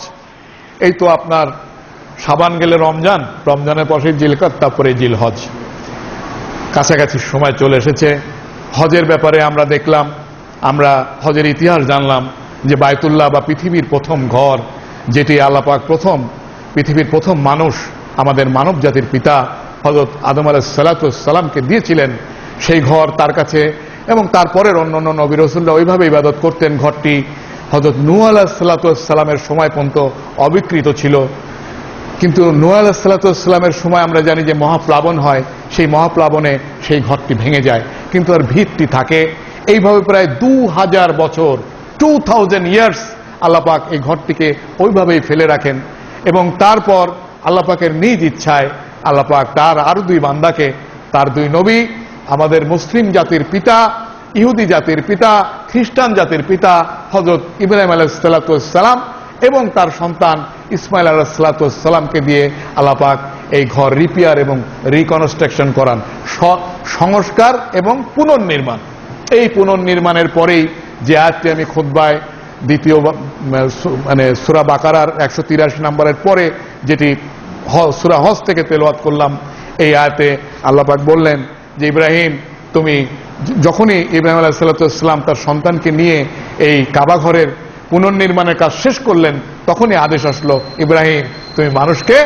Speaker 1: এই তো আপনার শাবান গেলে রমজান, রমজানের পরে জিলকাত, তারপরে জিলহজ, কাছাকাছি সময় চলে এসেছে। হজের ব্যাপারে আমরা দেখলাম, আমরা হজের ইতিহাস জানলাম যে বায়তুল্লাহ বা পৃথিবীর প্রথম ঘর, যেটি আল্লাহ পাক প্রথম পৃথিবীর প্রথম মানুষ, আমাদের মানব জাতির পিতা হযরত আদম আলাইহিস সালামকে দিয়েছিলেন, সেই ঘর তার কাছে, এবং তারপরের অন্যান্য নবী রাসূলরা ওইভাবে ইবাদত করতেন। ঘরটি হযরত নূহ আলাইহিস সালামের সময় পর্যন্ত অবিকৃত ছিল, কিন্তু নূহ আলাইহিস সালামের সময় আমরা জানি যে মহাপ্লাবন হয়, সেই মহাপ্লাবনে সেই ঘরটি ভেঙে যায়, কিন্তু আর ভিতটি থাকে। এইভাবে প্রায় 2000 বছর 2000 ইয়ার্স আল্লাহ পাক এই ঘরটিকে ওইভাবেই ফেলে রাখেন। এবং তারপর আল্লাহ পাকের নিজ ইচ্ছায় আল্লাহ পাক তার আরো 2 বান্দাকে, তার 2 নবী, আমাদের মুসলিম জাতির পিতা, ইহুদি জাতির পিতা, খ্রিস্টান জাতির পিতা হযরত ইব্রাহিম আলাইহিস সালাম এবং তার সন্তান ইসমাইল আলাইহিস সালামকে দিয়ে আল্লাহ পাক এই ঘর রিপেয়ার এবং রিকনস্ট্রাকশন করান, সংস্কার এবং পুনর্নির্মাণ। এই পুনর্নির্মাণের পরেই যে আয়াতটি আমি খুতবায় দ্বিতীয় মানে সূরা বাকারার 183 নম্বরের পরে যেটি সূরা হজ থেকে তেলাওয়াত করলাম, এই আয়াতে আল্লাহ পাক বললেন যে ইব্রাহিম, তুমি যখনই ইব্রাহিম আলাইহিস সালাম তার সন্তানকে নিয়ে এই কাবা ঘরের পুনর্নির্মাণের কাজ শেষ করলেন, তখনই আদেশ আসলো, ইব্রাহিম তুমি মানুষকে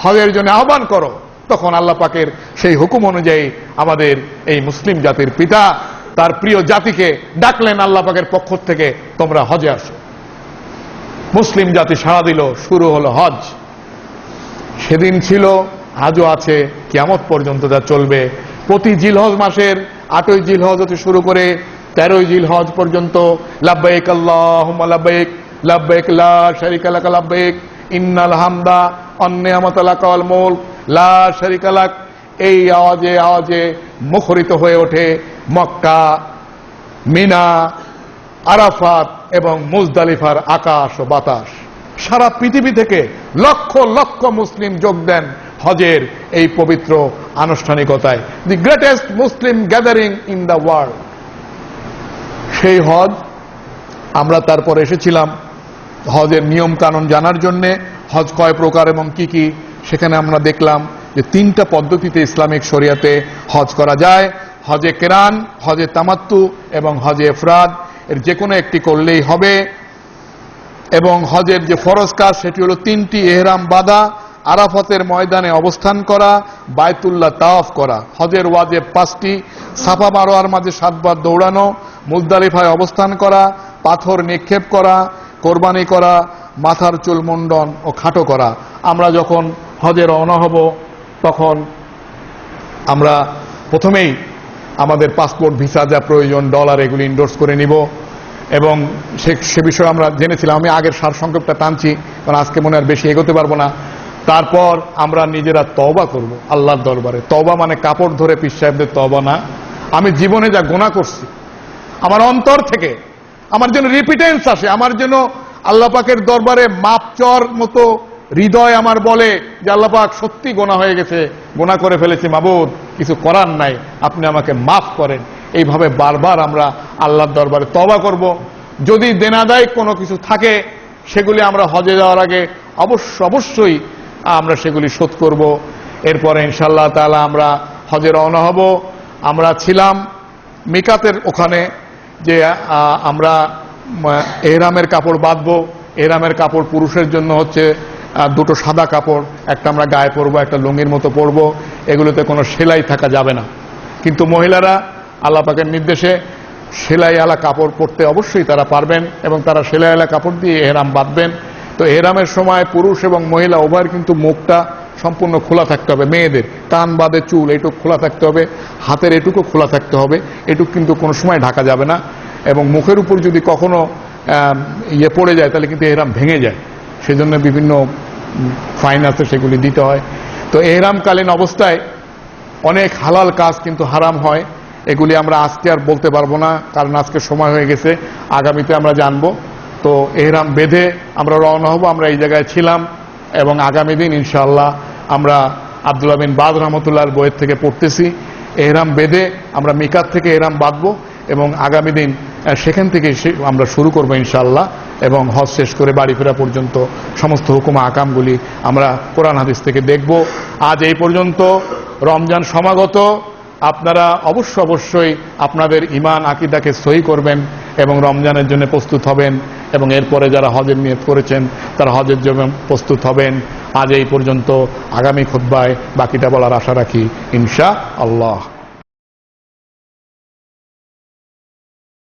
Speaker 1: হজের জন্য আহ্বান করো। তখন আল্লাহ পাকের সেই হুকুম অনুযায়ী আমাদের এই মুসলিম জাতির পিতা তার প্রিয় জাতিকে ডাকলেন আল্লাহ পাকের পক্ষ থেকে, তোমরা হজে আসো। মুসলিম জাতি সাড়া দিল, শুরু হলো হজ। সেদিন ছিল, আজও আছে, কিয়ামত পর্যন্ত যা চলবে। প্রতি জিলহজ মাসের 8ই জিলহজ হতে শুরু করে 13ই জিলহজ পর্যন্ত লাব্বাইক আল্লাহুম্মা লাব্বাইক লাব্বাইক লা শারীকা লাক লাব্বাইক ইন্নাল হামদা ওয়ান নি'মাতা লাক ওয়াল মুলক লা শারীকা লাক, এই আওয়াজে আওয়াজে মুখরিত হয়ে ওঠে মক্কা, মিনা, আরাফাত এবং মুজদালিফার আকাশ ও বাতাস। সারা পৃথিবী থেকে লক্ষ লক্ষ মুসলিম যোগ দেন হজের এই পবিত্র আনুষ্ঠানিকতায়, the greatest Muslim gathering in the world. সেই হজ আমরা তারপর এসেছিলাম হজের নিয়ম কানুন জানার জন্য। হজ কয় প্রকার এবং কি কি, সেখানে আমরা দেখলাম যে 3টা পদ্ধতিতে ইসলামিক শরিয়াতে হজ করা যায়, হজে কেরান, হজে তামাত্তু এবং হজে ইফরাদ। এর যে কোনো একটি করলেই হবে। এবং হজের যে ফরজ কাজ সেটি হলো 3টি ইহরাম বাঁধা, আরাফাতের ময়দানে অবস্থান করা, বায়তুল্লাহ তাওয়াফ করা। হজের ওয়াজিব 5টি, সাফা মারওয়ার মাঝে 7 বার দৌড়ানো, মুজদালিফায় অবস্থান করা, পাথর নিক্ষেপ করা, কোরবানি করা, মাথার চুল মুন্ডন ও খাটো করা। আমরা যখন হজে রওনা হব তখন আমরা প্রথমেই আমাদের পাসপোর্ট, ভিসা যা প্রয়োজন, ডলার, এগুলি ইন্ডোর্স করে নিব এবং সে বিষয়ে আমরা জেনেছিলাম। আমি আগের সারসংক্ষেপটা টানছি কারণ আজকে মনে আর বেশি এগোতে পারবো না। তারপর আমরা নিজেরা তওবা করব আল্লাহর দরবারে। তওবা মানে কাপড় ধরে পীর সাহেবদের তওবা না। আমি জীবনে যা গুনাহ করছি আমার অন্তর থেকে আমার জন্য রিপিটেন্স আসে, আমার জন্য আল্লাহ পাকের দরবারে মাপ চাওয়ার মতো হৃদয় আমার বলে যে আল্লাহ পাক সত্যি গুনাহ হয়ে গেছে, গুনাহ করে ফেলেছি, মাবুদ কিছু করার নাই, আপনি আমাকে মাফ করেন। এইভাবে বারবার আমরা আল্লাহর দরবারে তওবা করব। যদি দেনাদায় কোনো কিছু থাকে সেগুলি আমরা হজে যাওয়ার আগে অবশ্যই আমরা সেগুলি শোধ করব। এরপরে ইনশাআল্লাহ তাআলা আমরা হজে রওনা হব। আমরা ছিলাম মিকাতের ওখানে, যে আমরা এহরামের কাপড় বাঁধবো। এহরামের কাপড় পুরুষের জন্য হচ্ছে 2টো সাদা কাপড়, একটা আমরা গায়ে পরবো, একটা লুঙ্গির মতো পরবো। এগুলোতে কোনো সেলাই থাকা যাবে না। কিন্তু মহিলারা আল্লাহ পাকের নির্দেশে সেলাই আলা কাপড় পরতে অবশ্যই তারা পারবেন এবং তারা সেলাই আলা কাপড় দিয়ে এহরাম বাঁধবেন। তো এহরামের সময় পুরুষ এবং মহিলা উভয়ের কিন্তু মুখটা সম্পূর্ণ খোলা থাকতে হবে। মেয়েদের কান বাদে চুল এটুকু খোলা থাকতে হবে, হাতের এটুকু খোলা থাকতে হবে, এটুকু কিন্তু কোনো সময় ঢাকা যাবে না। এবং মুখের উপর যদি কখনো পড়ে যায় তাহলে কিন্তু এহরাম ভেঙে যায়, সেজন্য বিভিন্ন ফাইন আছে, সেগুলি দিতে হয়। তো এহরামকালীন অবস্থায় অনেক হালাল কাজ কিন্তু হারাম হয়। এগুলি আমরা আজকে আর বলতে পারবো না কারণ আজকে সময় হয়ে গেছে, আগামীতে আমরা জানবো। তো এহরাম বেঁধে আমরা রওনা হব। আমরা এই জায়গায় ছিলাম এবং আগামী দিন ইনশাআল্লাহ আমরা আব্দুল্লাহ বিন বাদ রহমতুল্লাহর বইয়ের থেকে পড়তেছি। এহরাম বেঁধে আমরা মিকাত থেকে এহরাম বাঁধবো এবং আগামী দিন সেখান থেকে আমরা শুরু করবো ইনশাআল্লাহ। এবং হজ শেষ করে বাড়ি ফেরা পর্যন্ত সমস্ত হুকুম আকামগুলি আমরা কোরআন হাদিস থেকে দেখব। আজ এই পর্যন্ত। রমজান সমাগত, আপনারা অবশ্যই আপনাদের ঈমান আকীদাকে সহি করবেন এবং রমজানের জন্য প্রস্তুত হবেন এবং এরপরে যারা হজের নিয়ত করেছেন তারা হজের জন্য প্রস্তুত হবেন। আজ এই পর্যন্ত। আগামী খুতবায় বাকিটা বলার আশা রাখি ইনশাআল্লাহ।